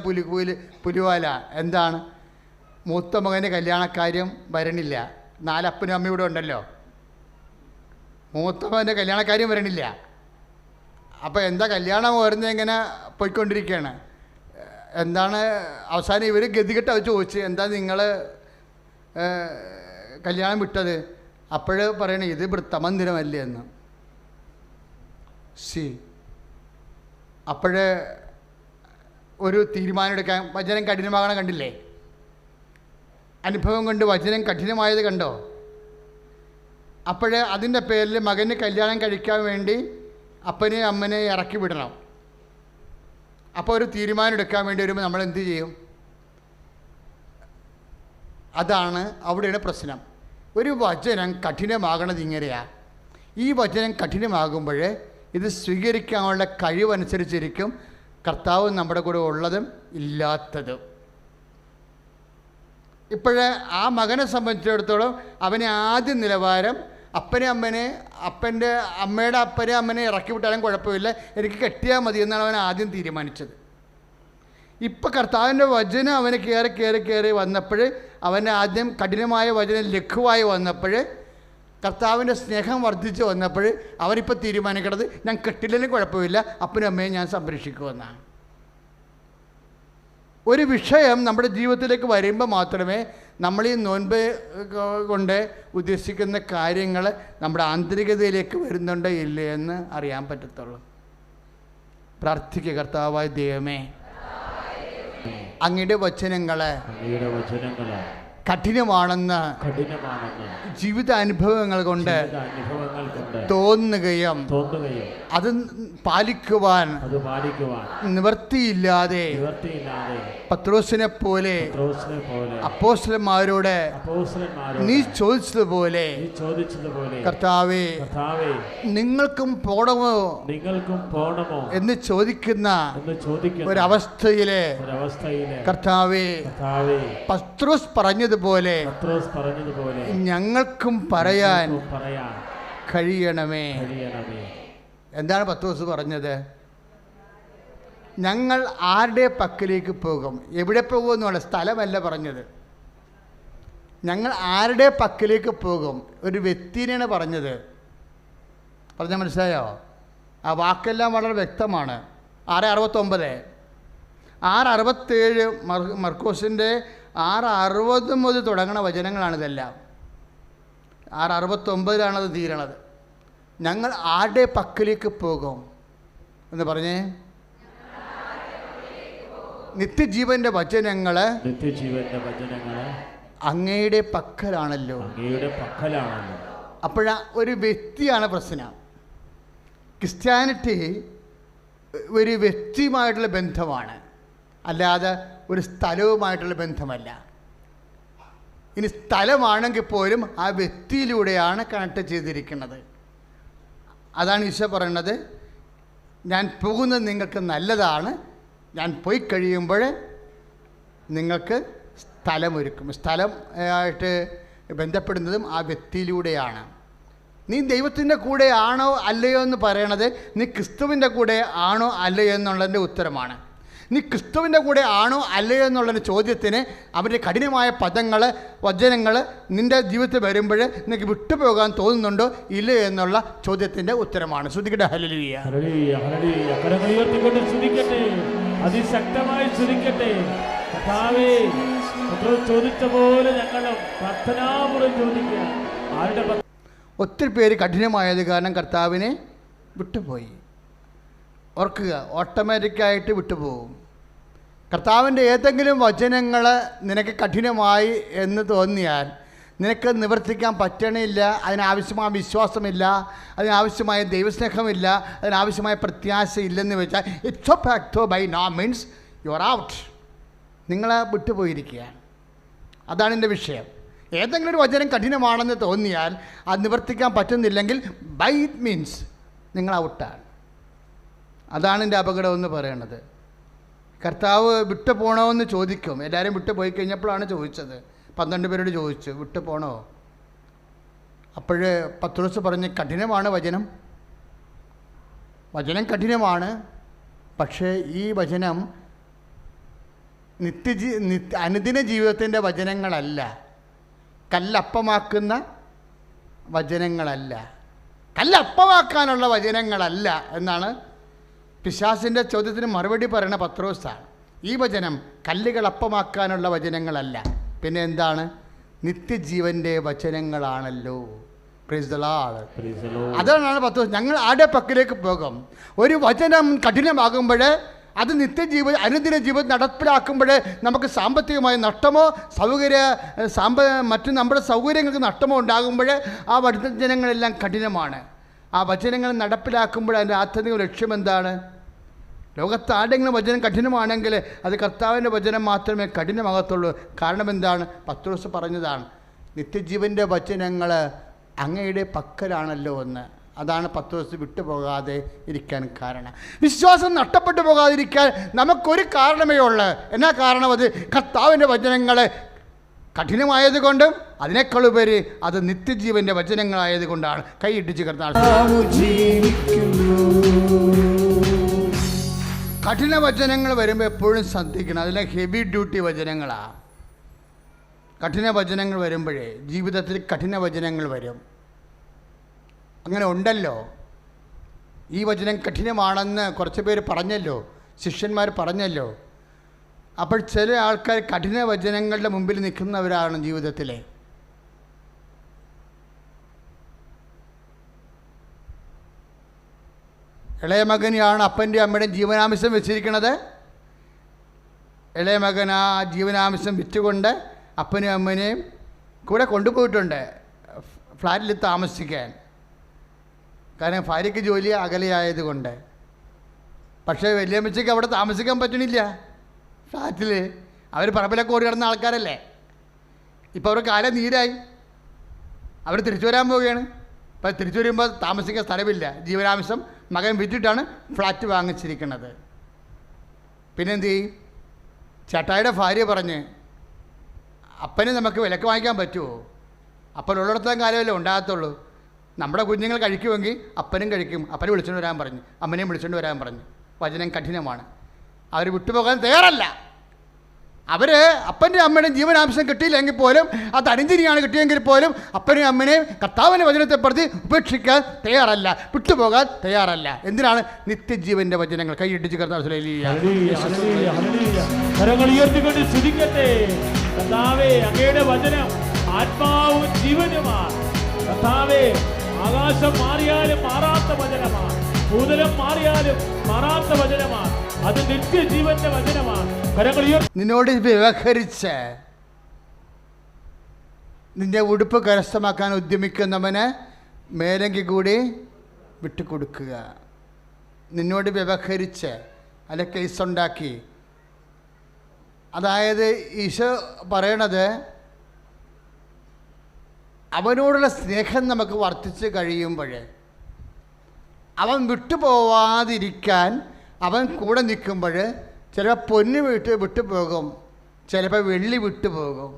പുലിവാല എന്താണ്? മൂത്ത മകൻ്റെ കല്യാണക്കാര്യം വരണില്ല. 4 അപ്പനും അമ്മയും ഇവിടെ ഉണ്ടല്ലോ. മൂത്ത മകൻ്റെ കല്യാണക്കാര്യം വരണില്ല. അപ്പോൾ എന്താ കല്യാണം വരുന്നത് എങ്ങനെ പോയിക്കൊണ്ടിരിക്കുകയാണ്. എന്താണ് അവസാനം ഇവർ ഗതികെട്ട് അത് ചോദിച്ച് എന്താ നിങ്ങൾ കല്യാണം വിട്ടത്? അപ്പോഴ് പറയണേ ഇത് വൃത്തമന്ദിരമല്ലേ എന്ന്. അപ്പോഴ് ഒരു തീരുമാനം എടുക്കാൻ വചനം കഠിനമാകണം. കണ്ടില്ലേ? അനുഭവം കൊണ്ട് വചനം കഠിനമായത് കണ്ടോ? അപ്പോഴ് അതിൻ്റെ പേരിൽ മകന് കല്യാണം കഴിക്കാൻ വേണ്ടി അപ്പനെ അമ്മനെ ഇറക്കി വിടണം. അപ്പോൾ ഒരു തീരുമാനം എടുക്കാൻ വേണ്ടി വരുമ്പോൾ നമ്മൾ എന്ത് ചെയ്യും? അതാണ് അവിടെയാണ് പ്രശ്നം. ഒരു വചനം കഠിനമാകണത് ഇങ്ങനെയാണ്. ഈ വചനം കഠിനമാകുമ്പോൾ ഇത് സ്വീകരിക്കാനുള്ള കഴിവനുസരിച്ചിരിക്കും കർത്താവ് നമ്മുടെ കൂടെ ഉള്ളതും ഇല്ലാത്തതും. ഇപ്പോഴേ ആ മകനെ സംബന്ധിച്ചിടത്തോളം അവനെ ആദ്യ നിലവാരം അപ്പൻ്റെ അമ്മനെ ഇറക്കി വിട്ടാലും കുഴപ്പമില്ല, എനിക്ക് കെട്ടിയാൽ മതി എന്നാണ് അവൻ ആദ്യം തീരുമാനിച്ചത്. ഇപ്പം കർത്താവിൻ്റെ വചനം അവന് കയറി വന്നപ്പോൾ, അവൻ്റെ ആദ്യം കഠിനമായ വചനം ലഘുവായി വന്നപ്പോൾ, കർത്താവിൻ്റെ സ്നേഹം വർദ്ധിച്ച് വന്നപ്പോൾ അവരിപ്പോൾ തീരുമാനിക്കുന്നത് ഞാൻ കെട്ടില്ലെങ്കിലും കുഴപ്പമില്ല, അപ്പനും അമ്മയും ഞാൻ സംരക്ഷിക്കുമെന്നാണ്. ഒരു വിഷയം നമ്മുടെ ജീവിതത്തിലേക്ക് വരുമ്പോൾ മാത്രമേ നമ്മൾ ഈ നോൻപ് കൊണ്ട് ഉദ്ദേശിക്കുന്ന കാര്യങ്ങൾ നമ്മുടെ ആന്തരികതയിലേക്ക് വരുന്നുണ്ടോ ഇല്ലേ എന്ന് അറിയാൻ പറ്റത്തുള്ളൂ. പ്രാർത്ഥിക്കുക. കർത്താവായ ദൈവമേ, അങ്ങയുടെ വചനങ്ങൾ കഠിനമാണെന്ന് ജീവിതാനുഭവങ്ങൾ കൊണ്ട് തോന്നുകയും അത് പാലിക്കുവാൻ നിവൃത്തിയില്ലാതെ പത്രോസിനെ പോലെ അപ്പോസ്തലന്മാരോട് നീ ചോദിച്ചതുപോലെ കർത്താവേ നിങ്ങൾക്കും പോണമോ എന്ന് ചോദിക്കുന്ന ഒരവസ്ഥയിലെ കർത്താവേ പത്രോസ് പറഞ്ഞതുപോലെ ഞങ്ങൾക്കും പറയാൻ കഴിയണമേ. എന്താണ് പത്രോസ് പറഞ്ഞത്? ഞങ്ങൾ ആരുടെ പക്കലേക്ക് പോകും? എവിടെ പോകുമെന്നുള്ള സ്ഥലമല്ല പറഞ്ഞത്. ഞങ്ങൾ ആരുടെ പക്കലേക്ക് പോകും? ഒരു വ്യക്തിനെയാണ് പറഞ്ഞത്. പറഞ്ഞാൽ മനസ്സിലായോ? ആ വാക്കെല്ലാം വളരെ വ്യക്തമാണ്. 6:69 6:67 മർക്കോസിൻ്റെ 6:60 മുതൽ തുടങ്ങുന്ന വചനങ്ങളാണിതെല്ലാം. 6:69 തീരണത്. ഞങ്ങൾ ആരുടെ പക്കലേക്ക് പോകും എന്ന് പറഞ്ഞേ? നിത്യജീവന്റെ വചനങ്ങൾ അങ്ങയുടെ പക്കലാണല്ലോ. അപ്പോഴാ ഒരു വ്യക്തിയാണ് പ്രശ്നം. ക്രിസ്ത്യാനിറ്റി ഒരു വ്യക്തിയുമായിട്ടുള്ള ബന്ധമാണ്, അല്ലാതെ ഒരു സ്ഥലവുമായിട്ടുള്ള ബന്ധമല്ല. ഇനി സ്ഥലമാണെങ്കിൽ പോലും ആ വ്യക്തിയിലൂടെയാണ് കണക്ട് ചെയ്തിരിക്കുന്നത്. അതാണ് ഈശോ പറയുന്നത്, ഞാൻ പോകുന്നത് നിങ്ങൾക്ക് നല്ലതാണ്, ഞാൻ പോയി കഴിയുമ്പോൾ നിങ്ങൾക്ക് സ്ഥലമൊരുക്കും. സ്ഥലം ആയിട്ട് ബന്ധപ്പെടുന്നതും ആ വ്യക്തിയിലൂടെയാണ്. നീ ദൈവത്തിൻ്റെ കൂടെ ആണോ അല്ലയോ എന്ന് പറയണത് നീ ക്രിസ്തുവിൻ്റെ കൂടെ ആണോ അല്ലയോ എന്നുള്ളതിൻ്റെ ഉത്തരമാണ്. നീ ക്രിസ്തുവിൻ്റെ കൂടെ ആണോ അല്ലയോ എന്നുള്ളൊരു ചോദ്യത്തിന് അവരുടെ കഠിനമായ പദങ്ങൾ വചനങ്ങൾ നിൻ്റെ ജീവിതത്തിൽ വരുമ്പോൾ നിനക്ക് വിട്ടുപോകാൻ തോന്നുന്നുണ്ടോ ഇല്ലയോ എന്നുള്ള ചോദ്യത്തിൻ്റെ ഉത്തരമാണ്. ശ്രുതിക്കട്ടെ ഹല്ലേലൂയ. അതിശക്തമായി ശ്രുതിക്കട്ടെ. കർത്താവേ പത്രോസ് ചോദിച്ച പോലെ ഞങ്ങൾ പ്രാർത്ഥനാപൂർവ്വം ചോദിക്കുക. ആരുടെ ഒത്തിരി പേര് കഠിനമായത് കാരണം കർത്താവിനെ വിട്ടുപോയി. ഓർക്കുക, ഓട്ടോമാറ്റിക്കായിട്ട് വിട്ടുപോകും. കർത്താവിൻ്റെ ഏതെങ്കിലും വചനങ്ങൾ നിനക്ക് കഠിനമായി എന്ന് തോന്നിയാൽ നിനക്ക് നിവർത്തിക്കാൻ പറ്റണില്ല, അതിനാവശ്യമായ വിശ്വാസമില്ല, അതിനാവശ്യമായ ദൈവസ്നേഹമില്ല, അതിനാവശ്യമായ പ്രത്യാശ ഇല്ലെന്ന് വെച്ചാൽ it's facto by no means you are out. നിങ്ങളെ വിട്ടുപോയിരിക്കുകയാണ്. അതാണ് എൻ്റെ വിഷയം. ഏതെങ്കിലും ഒരു വചനം കഠിനമാണെന്ന് തോന്നിയാൽ അത് നിവർത്തിക്കാൻ പറ്റുന്നില്ലെങ്കിൽ ബൈ ഇറ്റ് മീൻസ് നിങ്ങൾ ഔട്ടാണ്. അതാണ് എൻ്റെ അപകടം എന്ന് പറയുന്നത്. കർത്താവ് വിട്ടു പോകണമെന്ന് ചോദിക്കും. എല്ലാവരും വിട്ടു പോയി കഴിഞ്ഞപ്പോഴാണ് ചോദിച്ചത്. 12 പേരോട് ചോദിച്ചു, വിട്ടു പോകണോ? അപ്പോൾ പത്രോസ് പറഞ്ഞ്, കഠിനമാണ് വചനം, വചനം കഠിനമാണ്. പക്ഷേ ഈ വചനം അനുദിന ജീവിതത്തിൻ്റെ വചനങ്ങളല്ല, കല്ലപ്പമാക്കുന്ന വചനങ്ങളല്ല, കല്ലപ്പമാക്കാനുള്ള വചനങ്ങളല്ല എന്നാണ് പിശാസിൻ്റെ ചോദ്യത്തിന് മറുപടി പറയുന്ന പത്രോസാണ്. ഈ വചനം കല്ലുകൾ അപ്പമാക്കാനുള്ള വചനങ്ങളല്ല, പിന്നെ എന്താണ്? നിത്യജീവൻ്റെ വചനങ്ങളാണല്ലോ. Praise the Lord. അതാണ് പത്രോസ്. ഞങ്ങൾ ആരുടെ പക്കലേക്ക് പോകും? ഒരു വചനം കഠിനമാകുമ്പോൾ അത് അനുദിന ജീവിതം നടപ്പിലാക്കുമ്പോൾ നമുക്ക് സാമ്പത്തികമായ നഷ്ടമോ മറ്റു നമ്മുടെ സൗകര്യങ്ങൾക്ക് നഷ്ടമോ ഉണ്ടാകുമ്പോൾ ആ വചനങ്ങളെല്ലാം കഠിനമാണ്. ആ വചനങ്ങൾ നടപ്പിലാക്കുമ്പോൾ അതിൻ്റെ ആത്യന്തിക ലക്ഷ്യം എന്താണ്? ലോകത്ത് ആരുടെങ്കിലും വചനം കഠിനമാണെങ്കിൽ അത് കർത്താവിൻ്റെ വചനം മാത്രമേ കഠിനമാകത്തുള്ളൂ. കാരണം എന്താണ്? പത്രോസ് പറഞ്ഞതാണ്, നിത്യജീവൻ്റെ വചനങ്ങൾ അങ്ങയുടെ പക്കലാണല്ലോ എന്ന്. അതാണ് പത്രോസ് വിട്ടുപോകാതെ ഇരിക്കാൻ കാരണം. വിശ്വാസം നഷ്ടപ്പെട്ടു പോകാതിരിക്കാൻ നമുക്കൊരു കാരണമേ ഉള്ളൂ. എന്നാ കാരണം? അത് കർത്താവിൻ്റെ വചനങ്ങൾ കഠിനമായതുകൊണ്ടും അതിനേക്കാളുപരി അത് നിത്യജീവൻ്റെ വചനങ്ങളായതുകൊണ്ടാണ്. കൈയിട്ടിച്ച് കർത്താവ് കഠിന വചനങ്ങൾ വരുമ്പോൾ എപ്പോഴും ശ്രദ്ധിക്കണം. അതിലെ ഹെവി ഡ്യൂട്ടി വചനങ്ങളാണ്. കഠിന വചനങ്ങൾ വരുമ്പോഴേ ജീവിതത്തിൽ കഠിന വചനങ്ങൾ വരും. അങ്ങനെ ഉണ്ടല്ലോ. ഈ വചനം കഠിനമാണെന്ന് കുറച്ച് പേര് പറഞ്ഞല്ലോ, ശിഷ്യന്മാർ പറഞ്ഞല്ലോ. അപ്പോൾ ചില ആൾക്കാർ കഠിന വചനങ്ങളുടെ മുമ്പിൽ നിൽക്കുന്നവരാണ് ജീവിതത്തിലെ. ഇളയ മകനെയാണ് അപ്പൻ്റെ അമ്മയുടെയും ജീവനാംശം വെച്ചിരിക്കുന്നത്. ഇളയ മകൻ ആ ജീവനാംശം വിറ്റുകൊണ്ട് അപ്പനെയും അമ്മനെയും കൂടെ കൊണ്ടുപോയിട്ടുണ്ട് ഫ്ലാറ്റിൽ താമസിക്കാൻ. കാരണം ഭാര്യയ്ക്ക് ജോലി അകലെയായതുകൊണ്ട്. പക്ഷേ വലിയമ്മച്ചയ്ക്ക് അവിടെ താമസിക്കാൻ പറ്റണില്ല ഫ്ലാറ്റിൽ. അവർ പറമ്പിലൊക്കെ ഓടി കിടന്ന ആൾക്കാരല്ലേ. ഇപ്പോൾ അവർക്ക് കാലം നീരായി, അവർ തിരിച്ചു വരാൻ പോവുകയാണ്. അപ്പോൾ തിരിച്ചു വരുമ്പോൾ താമസിക്കാൻ സ്ഥലമില്ല. ജീവനാംശം മകൻ വിറ്റിട്ടാണ് ഫ്ലാറ്റ് വാങ്ങിച്ചിരിക്കുന്നത്. പിന്നെന്ത് ചെയ്യും? ചേട്ടായിയുടെ ഭാര്യ പറഞ്ഞ്, അപ്പനെ നമുക്ക് വിലക്ക് വാങ്ങിക്കാൻ പറ്റുമോ? അപ്പനുള്ളിടത്തോളം കാലമല്ലേ ഉണ്ടാകത്തുള്ളൂ. നമ്മുടെ കുഞ്ഞുങ്ങൾ കഴിക്കുമെങ്കിൽ അപ്പനും കഴിക്കും. അപ്പനെ വിളിച്ചുകൊണ്ട് വരാൻ പറഞ്ഞു, അമ്മനെയും വിളിച്ചുകൊണ്ട് വരാൻ പറഞ്ഞു. വചനം കഠിനമാണ്. അവർ വിട്ടുപോകാൻ തയ്യാറല്ല. അവർ അപ്പൻ്റെ അമ്മയുടെയും ജീവനാംശം കിട്ടിയില്ലെങ്കിൽ പോലും, അത് അനുജനിയാണ് കിട്ടിയെങ്കിൽ പോലും അപ്പനെയും അമ്മനെയും കർത്താവിൻ്റെ വചനത്തെ പ്രതി ഉപേക്ഷിക്കാൻ തയ്യാറല്ല, വിട്ടുപോകാൻ തയ്യാറല്ല. എന്തിനാണ്? നിത്യജീവൻ്റെ വചനങ്ങൾ. കൈയിട്ടിച്ച് കർത്താവ് അങ്ങയുടെ വചനം ആത്മാവും ജീവനുമാണ്. കർത്താവേ, ആകാശം മാറിയാലും മാറാത്ത വചനമാണ്, ഭൂതലം മാറിയാലും മാറാത്ത വചനമാണ്. അത് നിത്യജീവന്റെ വചനമാണ്. നിന്നോട് വ്യവഹരിച്ച് നിന്റെ ഉടുപ്പ് കരസ്ഥമാക്കാൻ ഉദ്യമിക്കുന്നവന് മേലെങ്കിൽ കൂടി വിട്ടുകൊടുക്കുക. നിന്നോട് വ്യവഹരിച്ച് അല്ല കേസുണ്ടാക്കി. അതായത് ഈശോ പറയണത്, അവനോടുള്ള സ്നേഹം നമുക്ക് വർദ്ധിച്ച് കഴിയുമ്പോൾ അവൻ വിട്ടുപോവാതിരിക്കാൻ അവൻ കൂടെ നിൽക്കുമ്പോൾ ചിലപ്പോൾ പൊന്ന് വിട്ടുപോകും, ചിലപ്പോൾ വെള്ളി വിട്ടുപോകും.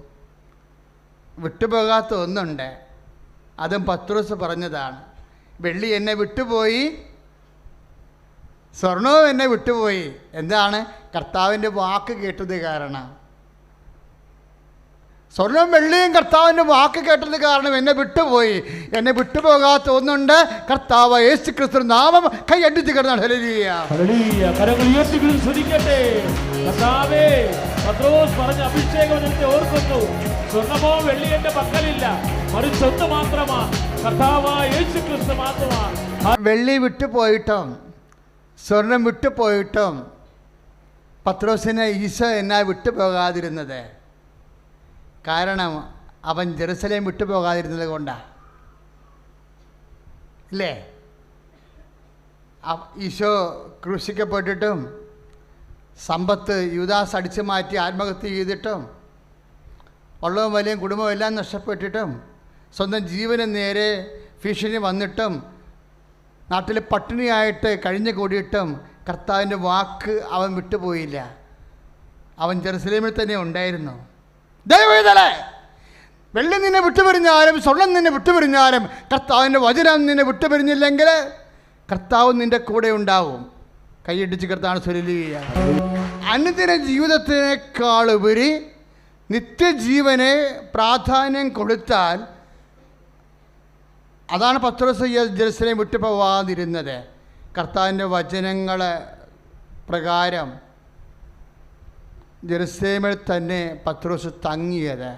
വിട്ടുപോകാത്ത ഒന്നുണ്ട്, അതും പത്രോസ് പറഞ്ഞതാണ്. വെള്ളി എന്നെ വിട്ടുപോയി, സ്വർണവും എന്നെ വിട്ടുപോയി. എന്താണ്? കർത്താവിൻ്റെ വാക്ക് കേട്ടത് കാരണം. സ്വർണ്ണവും വെള്ളിയും കർത്താവിൻ്റെ വാക്ക് കേട്ടത് കാരണം എന്നെ വിട്ടുപോയി. എന്നെ വിട്ടുപോകാത്ത ഒന്നുണ്ട്, കർത്താവ് യേശു ക്രിസ്തു നാമം. കൈയടിച്ച് കിടന്നാണ്. ഹല്ലേലൂയ, ഹല്ലേലൂയ. കരങ്ങൾ ഉയർത്തി ശ്രദ്ധിക്കട്ടെ. കർത്താവേ, പത്രോസ് പറഞ്ഞ അഭിഷേകവചനത്തെ ഓർക്കുന്നു. സ്വർണമോ വെള്ളി എന്റെ പക്കലില്ല, മറിച്ചൊന്ന് മാത്രമാ, കർത്താവായ യേശുക്രിസ്തു മാത്രമാ. വെള്ളി വിട്ടുപോയിട്ടും സ്വർണം വിട്ടുപോയിട്ടും പത്രോസിനെ ഈശോ എന്നാ വിട്ടുപോകാതിരുന്നത്? കാരണം അവൻ ജെറുസലേം വിട്ടുപോകാതിരുന്നത് കൊണ്ടാണ്, ഇല്ലേ? ഈശോ ക്രൂശിക്കപ്പെട്ടിട്ടും സമ്പത്ത് യൂദാസ് അടിച്ചു മാറ്റി ആത്മഹത്യ ചെയ്തിട്ടും ഉള്ളവും വലിയ കുടുംബവും എല്ലാം നഷ്ടപ്പെട്ടിട്ടും സ്വന്തം ജീവന് നേരെ ഭീഷണി വന്നിട്ടും നാട്ടിൽ പട്ടിണിയായിട്ട് കഴിഞ്ഞു കൂടിയിട്ടും കർത്താവിൻ്റെ വാക്ക് അവൻ വിട്ടുപോയില്ല. അവൻ ജെറുസലേമിൽ തന്നെ ഉണ്ടായിരുന്നു. ദൈവവേദനേ, വെള്ളി നിന്നെ വിട്ടുപിരിഞ്ഞാലും സ്വർണം നിന്നെ വിട്ടുപിരിഞ്ഞാലും കർത്താവിൻ്റെ വചനം നിന്നെ വിട്ടുപിരിഞ്ഞില്ലെങ്കിൽ കർത്താവ് നിൻ്റെ കൂടെ ഉണ്ടാവും. കൈയടിച്ച് കർത്താവ് സ്വരലിയ. അനുദിന ജീവിതത്തിനേക്കാളുപരി നിത്യജീവനെ പ്രാധാന്യം കൊടുത്താൽ, അതാണ് പത്രോസ് ജെറുസലേം വിട്ടുപോകാതിരുന്നത്. കർത്താവിൻ്റെ വചനങ്ങൾ പ്രകാരം ജെറുസലേമിൽ തന്നെ പത്രോസ് തങ്ങിയത്.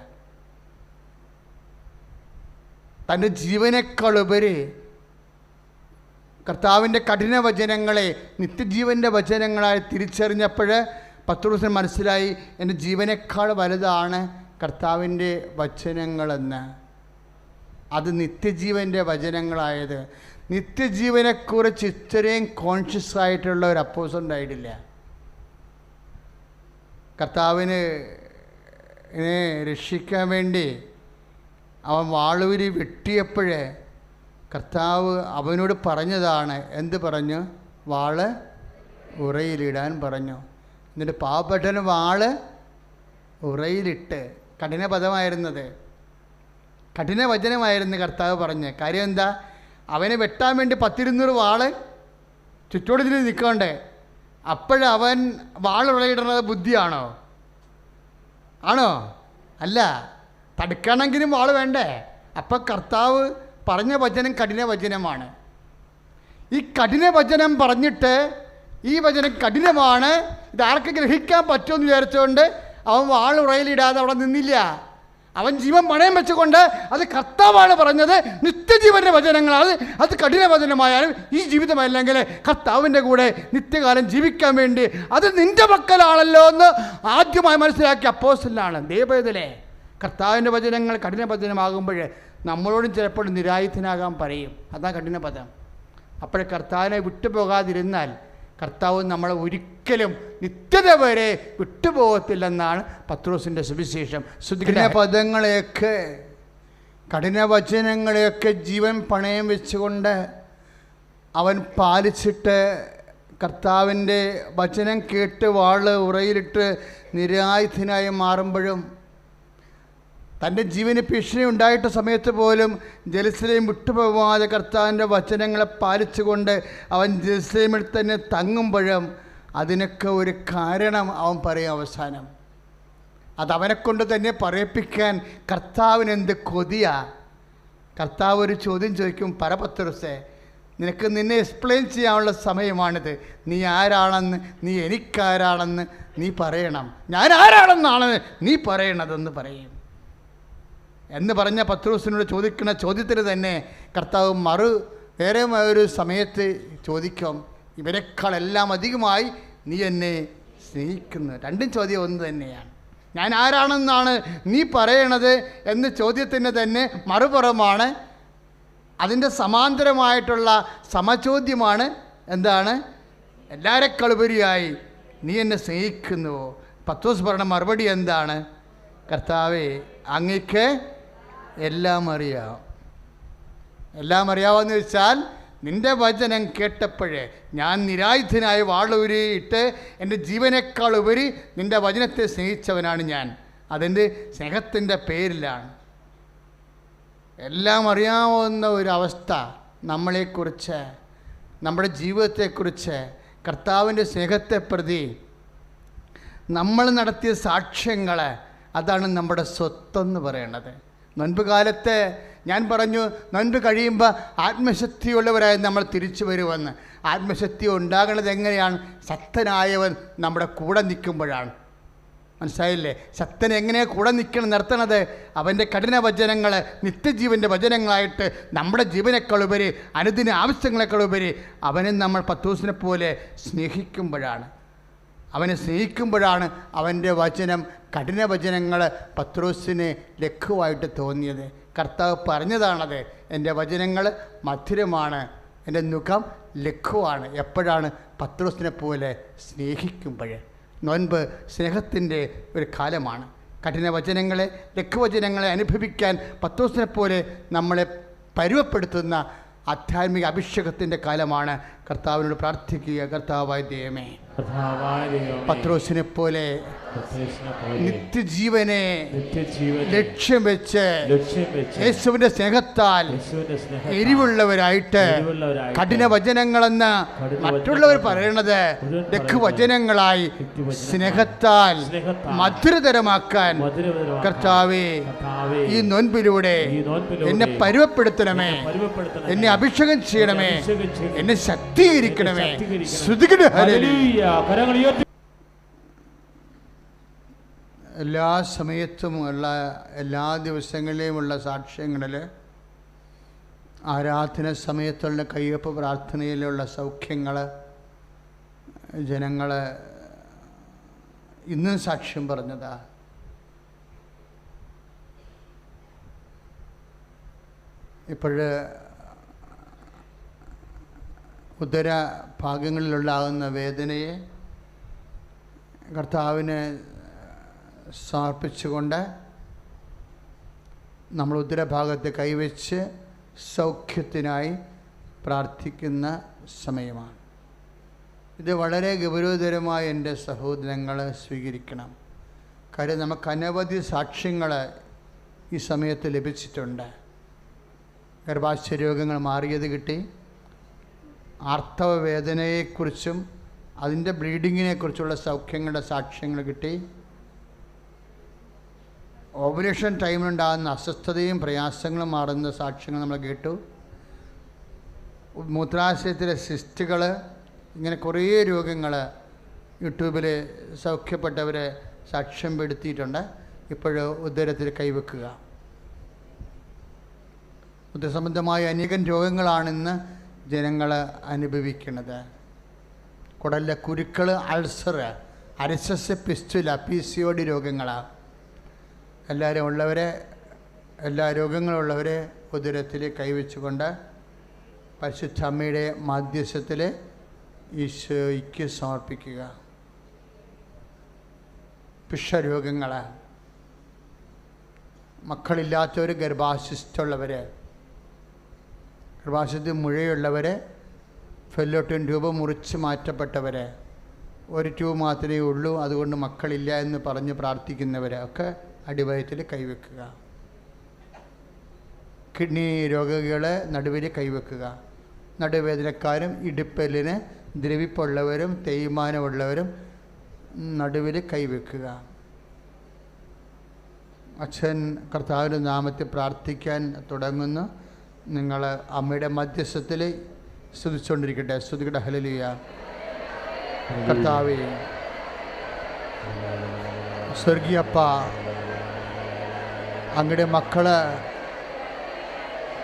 തൻ്റെ ജീവനേക്കാളുപരി കർത്താവിൻ്റെ കഠിന വചനങ്ങളെ നിത്യജീവൻ്റെ വചനങ്ങളായി തിരിച്ചറിഞ്ഞപ്പോൾ പത്രോസിന് മനസ്സിലായി, എൻ്റെ ജീവനേക്കാൾ വലുതാണ് കർത്താവിൻ്റെ വചനങ്ങളെന്ന്. അത് നിത്യജീവൻ്റെ വചനങ്ങളായത്. നിത്യജീവനെക്കുറിച്ച് ഇത്രയും കോൺഷ്യസ് ആയിട്ടുള്ള ഒരു അപ്പോസ്തലൻ ഉണ്ടായിട്ടില്ല. കർത്താവിനെ രക്ഷിക്കാൻ വേണ്ടി അവൻ വാളൂരി വെട്ടിയപ്പോഴേ കർത്താവ് അവനോട് പറഞ്ഞതാണ്, എന്ത് പറഞ്ഞു? വാള് ഉറയിലിടാൻ പറഞ്ഞു. എന്നിട്ട് പാവപ്പെട്ടവന് വാള് ഉറയിലിട്ട്. കഠിന പദമായിരുന്നത്, കഠിന വചനമായിരുന്നു കർത്താവ് പറഞ്ഞ്. കാര്യം എന്താ? അവനെ വെട്ടാൻ വേണ്ടി 100-200 വാള് ചുറ്റോട് തിരിഞ്ഞ് നിൽക്കണ്ടേ. അപ്പോഴവൻ വാളുറയിടുന്നത് ബുദ്ധിയാണോ? ആണോ? അല്ല. തടുക്കണമെങ്കിലും വാള് വേണ്ടേ? അപ്പം കർത്താവ് പറഞ്ഞ വചനം കഠിന വചനമാണ്. ഈ കഠിന വചനം പറഞ്ഞിട്ട് ഈ വചനം കഠിനമാണ്, ഇതാർക്ക് ഗ്രഹിക്കാൻ പറ്റുമെന്ന് വിചാരിച്ചുകൊണ്ട് അവൻ വാളുറയിലിടാതെ അവിടെ നിന്നില്ല. അവൻ ജീവൻ പണയം വെച്ചുകൊണ്ട് അത് കർത്താവാണ് പറഞ്ഞത്, നിത്യജീവൻ്റെ വചനങ്ങളാണ്. അത് കഠിന വചനമായാലും ഈ ജീവിതമല്ലെങ്കിൽ കർത്താവിൻ്റെ കൂടെ നിത്യകാലം ജീവിക്കാൻ വേണ്ടി അത് നിൻ്റെ മക്കളാണല്ലോ എന്ന് ആദ്യമായി മനസ്സിലാക്കിയ അപ്പോസ്തലനാണ്. ദൈവവേദനേ, കർത്താവിൻ്റെ വചനങ്ങൾ കഠിന വചനമാകുമ്പോൾ നമ്മളോടും ചിലപ്പോൾ നിരായുധനാകാൻ പറയും. അതാ കഠിന പദം. അപ്പോൾ കർത്താവിനെ വിട്ടുപോകാതിരുന്നാൽ കർത്താവ് നമ്മളെ ഒരിക്കലും നിത്യത വരെ വിട്ടുപോകത്തില്ലെന്നാണ് പത്രോസിൻ്റെ സുവിശേഷം. കഠിന പദങ്ങളെയൊക്കെ കഠിന വചനങ്ങളെയൊക്കെ ജീവൻ പണയം വെച്ചുകൊണ്ട് അവൻ പാലിച്ചിട്ട് കർത്താവിൻ്റെ വചനം കേട്ട് വാള് ഉറയിലിട്ട് നിരായുധനായി മാറുമ്പോഴും തൻ്റെ ജീവന് ഭീഷണി ഉണ്ടായിട്ട സമയത്ത് പോലും ജെറുസലേം വിട്ടുപോകാതെ കർത്താവിൻ്റെ വചനങ്ങളെ പാലിച്ചുകൊണ്ട് അവൻ ജെറുസലേമിൽ തന്നെ തങ്ങുമ്പോഴും അതിനൊക്കെ ഒരു കാരണം അവൻ പറയും അവസാനം. അതവനെക്കൊണ്ട് തന്നെ പറയിപ്പിക്കാൻ കർത്താവിനെന്ത് കൊതിയാ. കർത്താവ് ഒരു ചോദ്യം ചോദിക്കും, പത്രോസേ, നിന്നെ എക്സ്പ്ലെയിൻ ചെയ്യാനുള്ള സമയമാണിത്. നീ ആരാണെന്ന്, നീ എനിക്കാരാണെന്ന് നീ പറയണം. ഞാൻ ആരാണെന്നാണ് നീ പറയണതെന്ന് പറയും എന്ന് പറഞ്ഞ പത്രോസിനോട് ചോദിക്കുന്ന ചോദ്യത്തിന് തന്നെ കർത്താവ് വേറെ ഒരു സമയത്ത് ചോദിക്കും, ഇവരെക്കാളെല്ലാം അധികമായി നീ എന്നെ സ്നേഹിക്കുന്നു. രണ്ടും ചോദ്യം ഒന്ന് തന്നെയാണ്. ഞാൻ ആരാണെന്നാണ് നീ പറയണത് എന്ന ചോദ്യത്തിന് തന്നെ മറുപുറമാണ്, അതിൻ്റെ സമാന്തരമായിട്ടുള്ള സമചോദ്യമാണ്. എന്താണ്? എല്ലാവരെക്കാളുപരിയായി നീ എന്നെ സ്നേഹിക്കുന്നുവോ? പത്രോസ് പറഞ്ഞ മറുപടി എന്താണ്? കർത്താവേ, അങ്ങക്ക് എല്ലാം അറിയാം. എല്ലാം അറിയാമെന്ന് വെച്ചാൽ നിൻ്റെ വചനം കേട്ടപ്പോഴേ ഞാൻ നിരായുധനായി വാളൂരിയിട്ട് എൻ്റെ ജീവനേക്കാൾ ഉപരി നിൻ്റെ വചനത്തെ സ്നേഹിച്ചവനാണ് ഞാൻ. അതെൻ്റെ സ്നേഹത്തിൻ്റെ പേരിലാണ്. എല്ലാം അറിയാവുന്ന ഒരവസ്ഥ നമ്മളെക്കുറിച്ച്, നമ്മുടെ ജീവിതത്തെക്കുറിച്ച്, കർത്താവിൻ്റെ സ്നേഹത്തെ പ്രതി നമ്മൾ നടത്തിയ സാക്ഷ്യങ്ങൾ, അതാണ് നമ്മുടെ സ്വത്തെന്ന് പറയണത്. നോൻപ് കാലത്ത് ഞാൻ പറഞ്ഞു, നോൻപ് കഴിയുമ്പോൾ ആത്മശക്തിയുള്ളവരായി നമ്മൾ തിരിച്ചു വരുമെന്ന്. ആത്മശക്തി ഉണ്ടാകുന്നത് എങ്ങനെയാണ്? ശക്തനായവൻ നമ്മുടെ കൂടെ നിൽക്കുമ്പോഴാണ്. മനസ്സിലായില്ലേ? ശക്തനെ എങ്ങനെയാണ് കൂടെ നിർത്തണത്? അവൻ്റെ കഠിന വചനങ്ങൾ നിത്യജീവൻ്റെ വചനങ്ങളായിട്ട് നമ്മുടെ ജീവനേക്കാളുപരി അനുദിന ആവശ്യങ്ങളെക്കാളുപരി അവനെ നമ്മൾ പത്രോസിനെ പോലെ സ്നേഹിക്കുമ്പോഴാണ്, അവനെ സ്നേഹിക്കുമ്പോഴാണ് അവൻ്റെ വചനം, കഠിന വചനങ്ങൾ പത്രോസിന് ലഘുവായിട്ട് തോന്നിയത്. കർത്താവ് പറഞ്ഞതാണത്, എൻ്റെ വചനങ്ങൾ മധുരമാണ്, എൻ്റെ മുഖം ലഘുവാണ്. എപ്പോഴാണ്? പത്രോസിനെ പോലെ സ്നേഹിക്കുമ്പോൾ. നോൻപ് സ്നേഹത്തിൻ്റെ ഒരു കാലമാണ്. കഠിന വചനങ്ങളെ, ലഘുവചനങ്ങളെ അനുഭവിക്കാൻ പത്രോസിനെ പോലെ നമ്മളെ പരുവപ്പെടുത്തുന്ന ആധ്യാത്മിക അഭിഷേകത്തിൻ്റെ കാലമാണ്. കർത്താവിനോട് പ്രാർത്ഥിക്കുക, കർത്താവായ ദൈവമേ, പത്രോസിനെ പോലെ നിത്യജീവനെ ലക്ഷ്യം വെച്ച് യേശുവിൻ്റെ സ്നേഹത്താൽ എരിവുള്ളവരായിട്ട്, കഠിന വചനങ്ങളെന്ന് മറ്റുള്ളവർ പറയുന്നത് ലഘുവചനങ്ങളായി സ്നേഹത്താൽ മധുരതരമാക്കാൻ കർത്താവേ ഈ നോൻപിലൂടെ എന്നെ പരുവപ്പെടുത്തണമേ, എന്നെ അഭിഷേകം ചെയ്യണമേ, എന്നെ ശക്തീകരിക്കണമേ. എല്ലാ സമയത്തുമുള്ള, എല്ലാ ദിവസങ്ങളിലുമുള്ള സാക്ഷ്യങ്ങളിൽ, ആരാധന സമയത്തുള്ള കയ്യൊപ്പ് പ്രാർത്ഥനയിലുള്ള സൗഖ്യങ്ങൾ, ജനങ്ങൾ ഇന്നും സാക്ഷ്യം പറഞ്ഞതാ. ഇപ്പോഴ് ഉദര ഭാഗങ്ങളിലുണ്ടാകുന്ന വേദനയെ കർത്താവിന് സമർപ്പിച്ചുകൊണ്ട് നമ്മൾ ഉദരഭാഗത്ത് കൈവച്ച് സൗഖ്യത്തിനായി പ്രാർത്ഥിക്കുന്ന സമയമാണ്. ഇത് വളരെ ഗൗരവതരമായി എൻ്റെ സഹോദരങ്ങൾ സ്വീകരിക്കണം. കാര്യം നമുക്ക് അനവധി സാക്ഷ്യങ്ങൾ ഈ സമയത്ത് ലഭിച്ചിട്ടുണ്ട്. ഗർഭാശയ രോഗങ്ങൾ മാറിയത് കിട്ടി, ആർത്തവ വേദനയെക്കുറിച്ചും അതിൻ്റെ ബ്ലീഡിങ്ങിനെക്കുറിച്ചുള്ള സൗഖ്യങ്ങളുടെ സാക്ഷ്യങ്ങൾ കിട്ടി. ഓപ്പറേഷൻ ടൈമിലുണ്ടാകുന്ന അസ്വസ്ഥതയും പ്രയാസങ്ങളും മാറുന്ന സാക്ഷ്യങ്ങൾ നമ്മൾ കേട്ടു. മൂത്രാശയത്തിലെ സിസ്റ്റുകൾ, ഇങ്ങനെ കുറേ രോഗങ്ങൾ യൂട്യൂബിൽ സൗഖ്യപ്പെട്ടവരെ സാക്ഷ്യം പെടുത്തിയിട്ടുണ്ട്. ഇപ്പോഴ് ഉദരത്തിൽ കൈവെക്കുക. ഉദരസംബന്ധമായ അനേകം രോഗങ്ങളാണിന്ന് ജനങ്ങൾ അനുഭവിക്കുന്നത്. കുടലിലെ കുരുക്കൾ, അൾസർ, അരിസസ്, പിസ്റ്റുല, PCOD രോഗങ്ങളാണ്. എല്ലാ രോഗങ്ങളുള്ളവരെ ഉദരത്തിൽ കൈവച്ചുകൊണ്ട് പരിശുദ്ധ അമ്മയുടെ മാധ്യസ്ഥത്തിൽ ഈശോയ്ക്ക് സമർപ്പിക്കുക. പിഷരോഗങ്ങൾ, മക്കളില്ലാത്തവർ, ഗർഭാശയമുള്ളവർ, ഗർഭാശയത്തിൽ മുഴയുള്ളവർ, ഫെല്ലോട്ടിൻ ട്യൂബ് മുറിച്ച് മാറ്റപ്പെട്ടവർ, ഒരു ട്യൂബ് മാത്രമേ ഉള്ളൂ അതുകൊണ്ട് മക്കളില്ല എന്ന് പറഞ്ഞ് പ്രാർത്ഥിക്കുന്നവർ ഒക്കെ അടിവയറ്റിൽ കൈവെക്കുക. കിഡ്നി രോഗികളെ നടുവിൽ കൈവെക്കുക. നടുവേദനക്കാരും ഇടുപ്പലിന് ദ്രവിപ്പുള്ളവരും തേയ്മാനമുള്ളവരും നടുവിൽ കൈവെക്കുക. അച്ഛൻ കർത്താവിൻ്റെ നാമത്തിൽ പ്രാർത്ഥിക്കാൻ തുടങ്ങുന്നു. നിങ്ങൾ അമ്മയുടെ മധ്യസ്ഥത്തിൽ സ്തുതിച്ചുകൊണ്ടിരിക്കട്ടെ. സ്തുതിക്കട്ടെ. ഹല്ലേലൂയ. കർത്താവേ, സ്വർഗീയപ്പ, അങ്ങയുടെ മക്കള്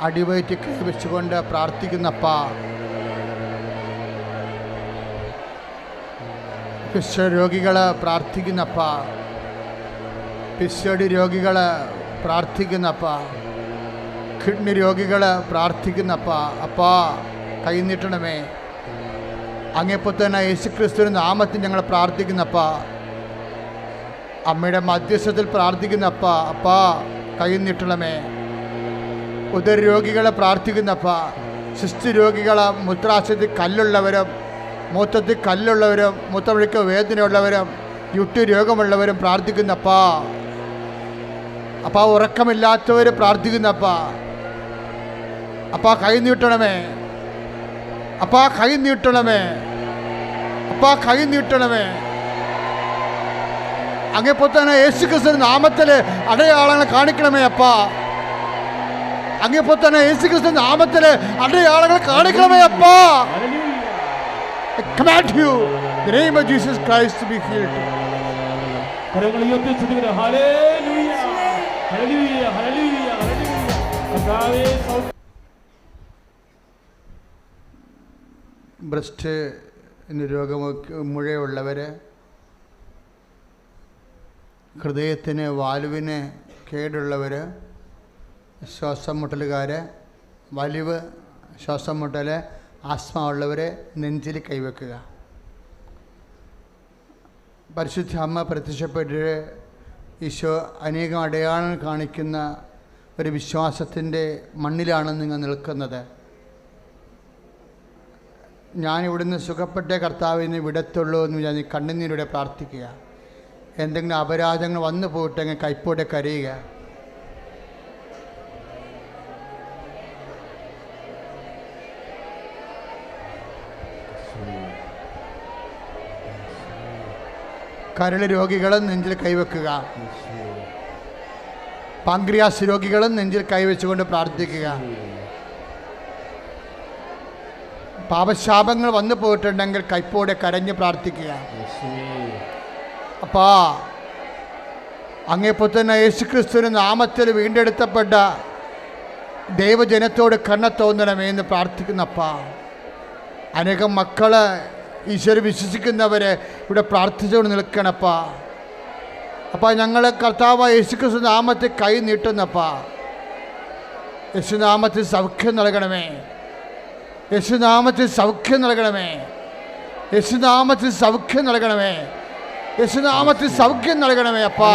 അടിവയറ്റിൽ കൈവച്ചുകൊണ്ട് പ്രാർത്ഥിക്കുന്നപ്പ, രോഗികൾ പ്രാർത്ഥിക്കുന്നപ്പ, PCOD രോഗികൾ പ്രാർത്ഥിക്കുന്നപ്പ, കിഡ്നി രോഗികൾ പ്രാർത്ഥിക്കുന്നപ്പ, അപ്പാ കൈനീട്ടണമേ. അങ്ങേപ്പോൾ തന്നെ യേശുക്രിസ്തുവിൻ്റെ നാമത്തിൽ ഞങ്ങൾ പ്രാർത്ഥിക്കുന്നപ്പ, അമ്മയുടെ മധ്യസ്ഥത്തിൽ പ്രാർത്ഥിക്കുന്നപ്പ, അപ്പാ കൈനീട്ടണമേ. ഉദരരോഗികളെ പ്രാർത്ഥിക്കുന്നപ്പ, സിസ്റ്റ് രോഗികൾ, മൂത്രാശയത്തിൽ കല്ലുള്ളവരും മൂത്രത്തിൽ കല്ലുള്ളവരും മൂത്രമൊഴുക്ക് വേദനയുള്ളവരും യുട്ടി രോഗമുള്ളവരും പ്രാർത്ഥിക്കുന്നപ്പ, അപ്പാ ഉറക്കമില്ലാത്തവർ പ്രാർത്ഥിക്കുന്നപ്പ, അപ്പാ കൈനീട്ടണമേ, അപ്പാ കൈനീട്ടണമേ, അപ്പാ കൈനീട്ടണമേ. അങ്ങേപ്പോൾ തന്നെ യേശുക്രിസ്തുവിന്റെ നാമത്തിൽ അടയാളങ്ങൾ കാണിക്കണമേ അപ്പാ. അങ്ങേപ്പോൾ തന്നെ യേശുക്രിസ്തുവിന്റെ നാമത്തിൽ അടയാളങ്ങൾ കാണിക്കണമേ അപ്പാ. I command you, in the name of Jesus Christ, to be healed. കരങ്ങൾ ഉയർത്തി സ്തുതിക്കുന്നു. ഹല്ലേലൂയ ഹല്ലേലൂയ ഹല്ലേലൂയ ഹല്ലേലൂയ. കർത്താവേ ബ്രസ്റ്റ് രോഗമൊക്കെ മുഴയുള്ളവർ, ഹൃദയത്തിന് വാൽവിന് കേടുള്ളവർ, ശ്വാസം മുട്ടലുകാർ, വലിവ് ശ്വാസം മുട്ടൽ, ആസ്മ ഉള്ളവർ നെഞ്ചിൽ കൈവെക്കുക. പരിശുദ്ധ അമ്മ പ്രത്യക്ഷപ്പെട്ട് ഈശോ അനേകം അടയാളം കാണിക്കുന്ന ഒരു വിശ്വാസത്തിൻ്റെ മണ്ണിലാണ് നിങ്ങൾ നിൽക്കുന്നത്. ഞാനിവിടുന്ന് സുഖപ്പെട്ട കർത്താവിന് വിടത്തുള്ളൂ എന്ന് ഞാൻ കണ്ണുനീരോടെ പ്രാർത്ഥിക്കുക. എന്തെങ്കിലും അപരാധങ്ങൾ വന്നു പോയിട്ടെങ്കിൽ കൈപ്പോടെ കരയുക. കരൾ രോഗികളും നെഞ്ചിൽ കൈവെക്കുക. പാങ്ക്രിയാസ് രോഗികളും നെഞ്ചിൽ കൈവച്ചുകൊണ്ട് പ്രാർത്ഥിക്കുക. പാപശാപങ്ങൾ വന്നു പോയിട്ടുണ്ടെങ്കിൽ കൈപ്പോടെ കരഞ്ഞ് പ്രാർത്ഥിക്കുക. അപ്പാ, അങ്ങേ പുത്രനായ യേശുക്രിസ്തുവിന്റെ നാമത്തിൽ വീണ്ടെടുത്തപ്പെട്ട ദൈവജനത്തോട് കണ്ണ തോന്നണമേ എന്ന് പ്രാർത്ഥിക്കുന്നപ്പാ. അനേകം മക്കള് ഈശ്വര വിശ്വസിക്കുന്നവരെ ഇവിടെ പ്രാർത്ഥിച്ചുകൊണ്ട് നിൽക്കണപ്പാ. അപ്പം ഞങ്ങൾ കർത്താവായ യേശുക്രിസ്തു നാമത്തിൽ കൈ നീട്ടുന്നപ്പാ. യേശുനാമത്തിൽ സൗഖ്യം നൽകണമേ, യേശുനാമത്തിൽ സൗഖ്യം നൽകണമേ, യേശുനാമത്തിൽ സൗഖ്യം നൽകണമേ, യേശുനാമത്തിൽ സൗഖ്യം നൽകണമേ അപ്പാ.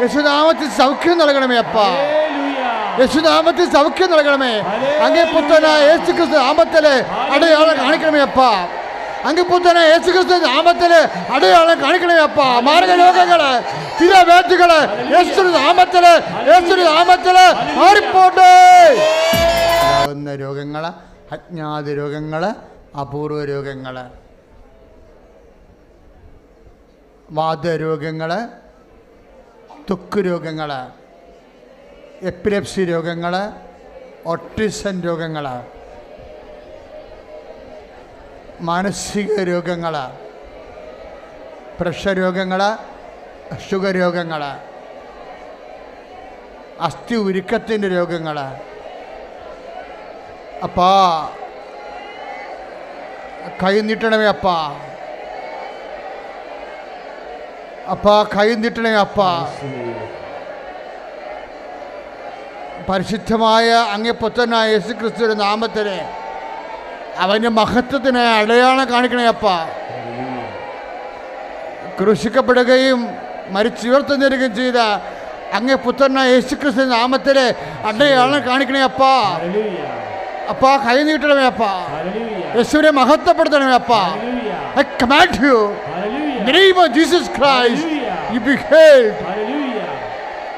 യേശുനാമത്തിൽ സൗഖ്യം നൽകണമേ അപ്പാ. യേശുനാമത്തിൽ സൗഖ്യം നൽകണമേ. അങ്ങേ പുത്രനായ യേശുക്രിസ്തു നാമത്തില് അടയാളം കാണിക്കണമേ അപ്പാ. അങ്ങേ പുത്രനായ യേശുക്രിസ്തു നാമത്തില് അടയാളം കാണിക്കണമേ അപ്പാ. മാരക രോഗങ്ങള്, സ്ഥിരവേദികള് യേശുവിന്റെ നാമത്തില്, യേശുവിന്റെ നാമത്തില് മാറിപ്പോട്ടെ. രോഗങ്ങള്, അജ്ഞാത രോഗങ്ങള്, അപൂർവ രോഗങ്ങള്, വാതരോഗങ്ങൾ, ത്വക്ക് രോഗങ്ങൾ, എപ്പിലെപ്സി രോഗങ്ങൾ, ഓട്ടിസം രോഗങ്ങൾ, മാനസിക രോഗങ്ങൾ, പ്രഷർ രോഗങ്ങൾ, ഷുഗർ രോഗങ്ങൾ, അസ്ഥി ഉരുക്കത്തിൻ്റെ രോഗങ്ങൾ. അപ്പാ കൈ നീട്ടണമേ അപ്പാ. അപ്പാ കൈ നീട്ടണേ അപ്പാ. പരിശുദ്ധമായ അങ്ങേ പുത്രനായ യേശുക്രിസ്തുവിന്റെ നാമത്തിന് അവൻ്റെ മഹത്വത്തിന് അടയാളം കാണിക്കണേ അപ്പാ. ക്രൂശിക്കപ്പെടുകയും മരിച്ചുയർത്തുന്നേരുകയും ചെയ്ത അങ്ങേ പുത്രനായ യേശുക്രിസ്തുവിന്റെ നാമത്തിന് അടയാളം കാണിക്കണേ അപ്പാ. അപ്പാ കൈ നീട്ടണമേ അപ്പാ. യേശുവിനെ മഹത്വപ്പെടുത്തണമേ അപ്പാ. I command you in the name of Jesus Christ, you be healed.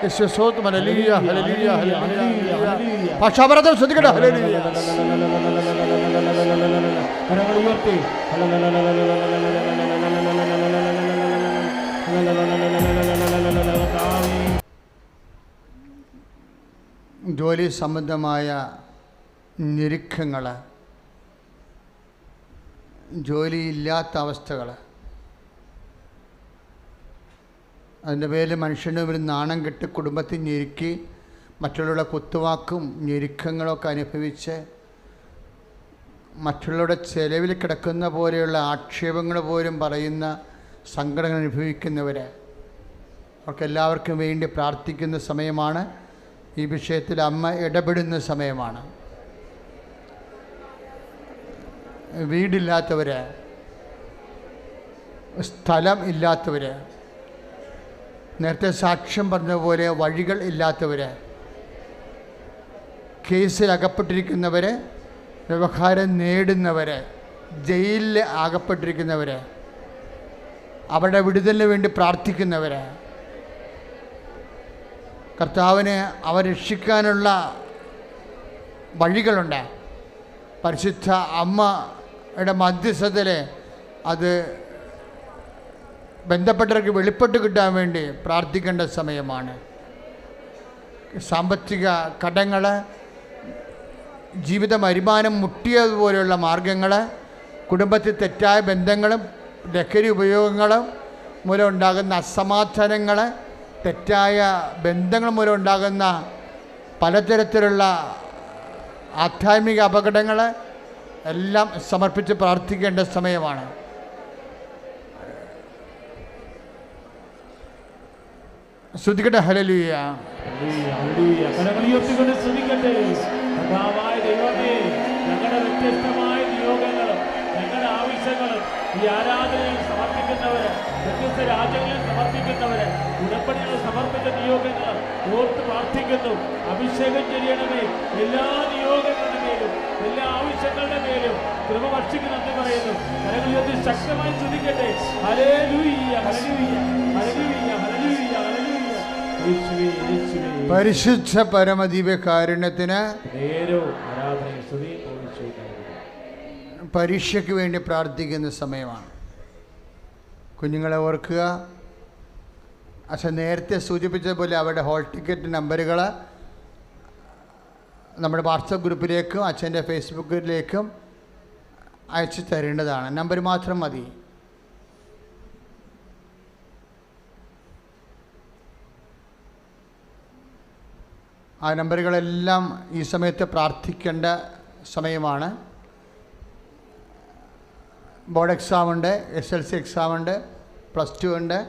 യേശു സ്തോത്രം. ഹല്ലേലൂയ ഹല്ലേലൂയ ഹല്ലേലൂയ. ഭാഷാപരതം ശ്രദ്ധിക്കട്ടെ. ഹല്ലേലൂയ. കരങ്ങൾ ഉയർത്തി ജോലി സംബന്ധമായ ഞെരുക്കങ്ങൾ, ജോലിയില്ലാത്ത അവസ്ഥകൾ, അതിൻ്റെ പേരിൽ മനുഷ്യൻ്റെ ഒരു നാണം കെട്ട് കുടുംബത്തിൽ ഞെരുക്കി മറ്റുള്ളവരുടെ കുത്തുവാക്കും ഞെരുക്കങ്ങളൊക്കെ അനുഭവിച്ച് മറ്റുള്ളവരുടെ ചെലവിൽ കിടക്കുന്ന പോലെയുള്ള ആക്ഷേപങ്ങൾ പോലും പറയുന്ന സങ്കടങ്ങൾ അനുഭവിക്കുന്നവർ, അവർക്കെല്ലാവർക്കും വേണ്ടി പ്രാർത്ഥിക്കുന്ന സമയമാണ്. ഈ വിഷയത്തിൽ അമ്മ ഇടപെടുന്ന സമയമാണ്. വീടില്ലാത്തവർ, സ്ഥലം ഇല്ലാത്തവർ, നേരത്തെ സാക്ഷ്യം പറഞ്ഞതുപോലെ വഴികൾ ഇല്ലാത്തവർ, കേസിൽ അകപ്പെട്ടിരിക്കുന്നവർ, വ്യവഹാരം നേടുന്നവർ, ജയിലിൽ അകപ്പെട്ടിരിക്കുന്നവർ, അവരുടെ വിടുതലിന് വേണ്ടി പ്രാർത്ഥിക്കുന്നവർ, കർത്താവിനെ അവർ രക്ഷിക്കാനുള്ള വഴികളുണ്ട്. പരിശുദ്ധ അമ്മയുടെ മധ്യസ്ഥതയിൽ അത് ബന്ധപ്പെട്ടവർക്ക് വെളിപ്പെട്ട് കിട്ടാൻ വേണ്ടി പ്രാർത്ഥിക്കേണ്ട സമയമാണ്. സാമ്പത്തിക കടങ്ങൾ, ജീവിത വരുമാനം മുട്ടിയതുപോലെയുള്ള മാർഗങ്ങൾ, കുടുംബത്തിൽ തെറ്റായ ബന്ധങ്ങളും ലഹരി ഉപയോഗങ്ങളും മൂലം ഉണ്ടാകുന്ന അസമാധാനങ്ങൾ, തെറ്റായ ബന്ധങ്ങൾ മൂലം ഉണ്ടാകുന്ന പലതരത്തിലുള്ള ആധ്യാത്മിക അപകടങ്ങൾ എല്ലാം സമർപ്പിച്ച് പ്രാർത്ഥിക്കേണ്ട സമയമാണ്. സ്തുതിക്കട്ടെ. ഹല്ലേലൂയ. കരങ്ങൾ ഉയർത്തിക്കൊണ്ട് സ്തുതിക്കട്ടെ. കർത്താവായ ദൈവമേ, ഞങ്ങളുടെ വ്യത്യസ്തമായ നിയോഗങ്ങൾ, ഞങ്ങളുടെ ആവശ്യങ്ങൾ ഈ ആരാധനയിൽ സമർപ്പിക്കുന്നവര്, വ്യത്യസ്ത രാജ്യങ്ങളിൽ സമർപ്പിക്കുന്നവര്, ഉടമ്പടികൾ സമർപ്പിച്ച നിയോഗങ്ങൾ ഓർത്ത് പ്രാർത്ഥിക്കുന്നു. അഭിഷേകം ചെയ്യണമേ. എല്ലാ നിയോഗങ്ങളുടെ മേലും, എല്ലാ ആവശ്യങ്ങളുടെ മേലും കൃപ വർഷിക്കുന്ന നന്ദി പറയുന്നു. കരങ്ങൾ ഉയർത്തി ശക്തമായി സ്തുതിക്കട്ടെ. ഹല്ലേലൂയ, ഹല്ലേലൂയ, ഹല്ലേലൂയ, ഹല്ലേലൂയ, ഹല്ലേലൂയ. യേശുവേ, യേശുവേ. പരിശുദ്ധ പരമദിവ്യ കാരുണ്യത്തിന് ആരാധനയും സ്തുതിയും പരീക്ഷയ്ക്ക് വേണ്ടി പ്രാർത്ഥിക്കുന്ന സമയമാണ്. കുഞ്ഞുങ്ങളെ ഓർക്കുക, അച്ഛൻ നേരത്തെ സൂചിപ്പിച്ചതുപോലെ അവരുടെ ഹോൾ ടിക്കറ്റ് നമ്പറുകൾ നമ്മുടെ വാട്സപ്പ് ഗ്രൂപ്പിലേക്കും അച്ഛൻ്റെ ഫേസ്ബുക്കിലേക്കും അയച്ചു തരേണ്ടതാണ്. നമ്പർ മാത്രം മതി. ആ നമ്പറുകളെല്ലാം ഈ സമയത്ത് പ്രാർത്ഥിക്കേണ്ട സമയമാണ്. ബോർഡ് എക്സാമുണ്ട്, SLC എക്സാമുണ്ട്, +2 ഉണ്ട്,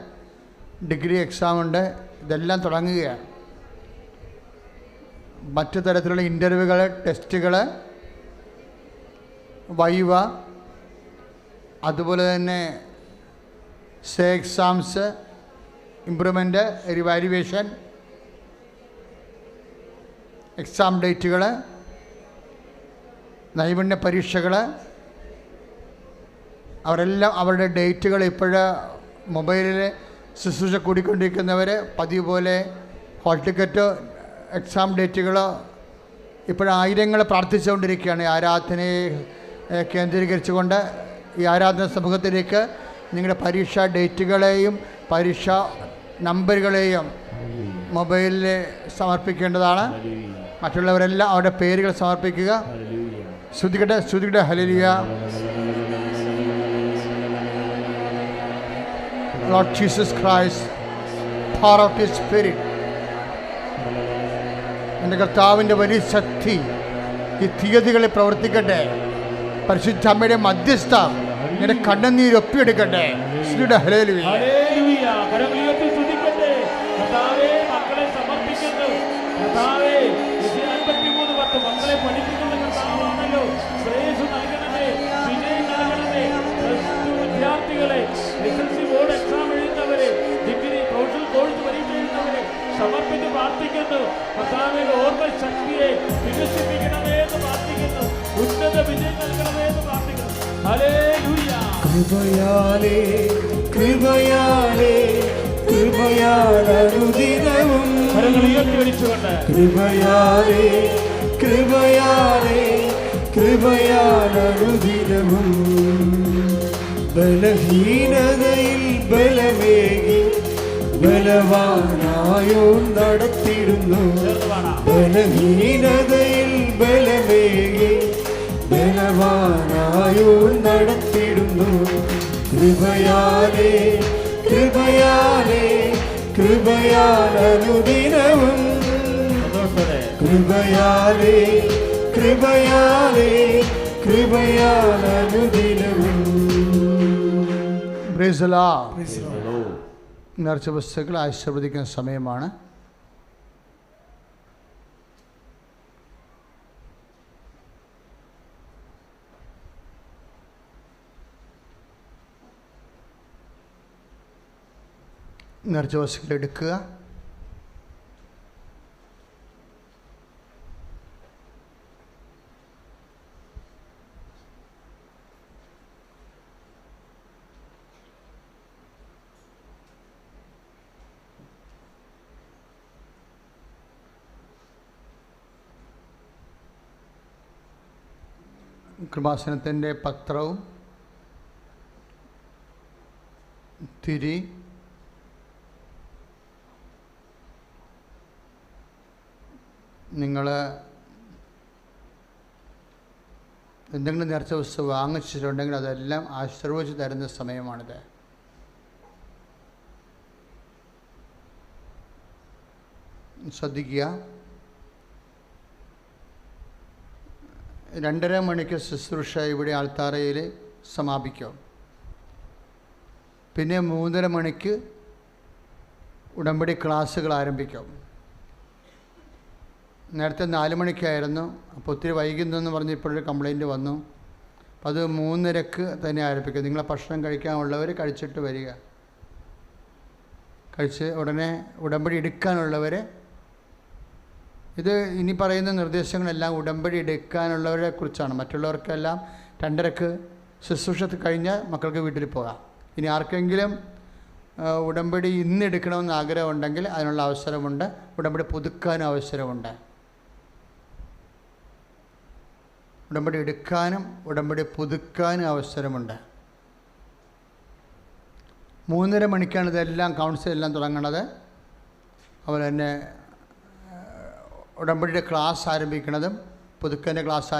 ഡിഗ്രി എക്സാമുണ്ട്. ഇതെല്ലാം തുടങ്ങുകയാണ്. മറ്റു തരത്തിലുള്ള ഇൻ്റർവ്യൂകൾ, ടെസ്റ്റുകൾ, വൈവ, അതുപോലെ തന്നെ എക്സാംസ്, ഇംപ്രൂവ്മെൻ്റ്, റിവാലുവേഷൻ, എക്സാം ഡേറ്റുകൾ, നൈപുണ്യ പരീക്ഷകൾ, അവരെല്ലാം അവരുടെ ഡേറ്റുകൾ ഇപ്പോൾ മൊബൈലിൽ ശുശ്രൂഷ കൂടിക്കൊണ്ടിരിക്കുന്നവർ പതിവ് പോലെ ഹോൾ ടിക്കറ്റോ എക്സാം ഡേറ്റുകളോ ഇപ്പോഴായിരങ്ങൾ പ്രാർത്ഥിച്ചുകൊണ്ടിരിക്കുകയാണ്. ഈ ആരാധനയെ കേന്ദ്രീകരിച്ചുകൊണ്ട് ഈ ആരാധന സമൂഹത്തിലേക്ക് നിങ്ങളുടെ പരീക്ഷാ ഡേറ്റുകളെയും പരീക്ഷാ നമ്പറുകളെയും മൊബൈലിൽ സമർപ്പിക്കേണ്ടതാണ്. മറ്റുള്ളവരെല്ലാം അവരുടെ പേരുകൾ സമർപ്പിക്കുക. സ്തുതിക്കട്ടെ, സ്തുതിക്കട്ടെ. Hallelujah. Lord Jesus Christ, pour out His Spirit. എൻ്റെ കർത്താവിൻ്റെ വലിയ ശക്തി ഈ തീയതികളിൽ പ്രവർത്തിക്കട്ടെ. പരിശുദ്ധ അമ്മയുടെ മധ്യസ്ഥ എൻ്റെ കണ്ണുനീര് ഒപ്പിയെടുക്കട്ടെ. ഹല്ലേലൂയ. മക്കളെ പഠിപ്പിക്കുന്ന കർത്താവാണല്ലോ. ശ്രേയസ് നൽകണമേ, വിജയം നൽകണമേ. വിദ്യാർത്ഥികളെ, SLC ബോർഡ് എക്സാം എഴുതുന്നവരെ, ഡിഗ്രി പ്രൊഫഷണൽ കോഴ്സ് പരീക്ഷ എഴുതുന്നവരെ സമർപ്പിച്ച് പ്രാർത്ഥിക്കുന്നു. കർത്താവിന്റെ ഓർമ്മ ശക്തിയെ വികസിപ്പിക്കണമേ എന്ന് പ്രാർത്ഥിക്കുന്നു. ഉന്നത വിജയം നൽകണമേ എന്ന് പ്രാർത്ഥിക്കുന്നു. ഹല്ലേലൂയ. കൃപയാലേ കൃപയാലേ കൃപയാലനുദിനവും കരങ്ങൾ ഉയർത്തി വലിച്ചുകൊണ്ട് കൃപയാലേ കൃപയാലേ കൃപയാലനുദിനവും ബലഹീനതയിൽ ബലമേകി ബലവാനായോ നടത്തിടുന്നു. ബലഹീനതയിൽ ബലമേകി ബലവാനായോ നടത്തിടുന്നു. കൃപയാലേ കൃപയാലേ കൃപയാലനുദിനവും കൃപയാലേ കൃപയാലേ കൃപയാലനുദിനവും. Praise the Lord. നേർച്ച പുസ്തകങ്ങൾ ആശീർവദിക്കുന്ന സമയമാണ്. നേർച്ച പുസ്തകങ്ങൾ എടുക്കുക. കൃപാസനത്തിൻ്റെ പത്രവും തിരി നിങ്ങൾ എന്തെങ്കിലും നേർച്ച വസ്തു വാങ്ങിച്ചിട്ടുണ്ടെങ്കിൽ അതെല്ലാം ആശീർവദിച്ച് തരുന്ന സമയമാണിത്. ശ്രദ്ധിക്കുക. 2:30 മണിക്ക് ശുശ്രൂഷ ഇവിടെ ആൾത്താരയിൽ സമാപിക്കും. പിന്നെ 3:30 മണിക്ക് ഉടമ്പടി ക്ലാസ്സുകൾ ആരംഭിക്കും. നേരത്തെ 4 മണിക്കായിരുന്നു. അപ്പോൾ ഒത്തിരി വൈകുന്നു എന്ന് പറഞ്ഞ് ഇപ്പോഴൊരു കംപ്ലൈൻറ്റ് വന്നു. അപ്പോൾ അത് 3:30 തന്നെ ആരംഭിക്കും. നിങ്ങളെ ഭക്ഷണം കഴിക്കാനുള്ളവർ കഴിച്ചിട്ട് വരിക. കഴിച്ച് ഉടനെ ഉടമ്പടി എടുക്കാനുള്ളവർ, ഇത് ഇനി പറയുന്ന നിർദ്ദേശങ്ങളെല്ലാം ഉടമ്പടി എടുക്കാനുള്ളവരെ കുറിച്ചാണ്. മറ്റുള്ളവർക്കെല്ലാം 2:30 ശുശ്രൂഷ കഴിഞ്ഞാൽ മക്കൾക്ക് വീട്ടിൽ പോകാം. ഇനി ആർക്കെങ്കിലും ഉടമ്പടി ഇന്ന് എടുക്കണമെന്ന് ആഗ്രഹമുണ്ടെങ്കിൽ അതിനുള്ള അവസരമുണ്ട്. ഉടമ്പടി പുതുക്കാനും അവസരമുണ്ട്. ഉടമ്പടി എടുക്കാനും ഉടമ്പടി പുതുക്കാനും അവസരമുണ്ട്. 3:30 മണിക്കാണ് ഇതെല്ലാം കൗൺസിലെല്ലാം തുടങ്ങുന്നത്. അതുപോലെ തന്നെ ഉടമ്പടിയുടെ ക്ലാസ് ആരംഭിക്കുന്നതും പുതുക്കൻ്റെ ക്ലാസ്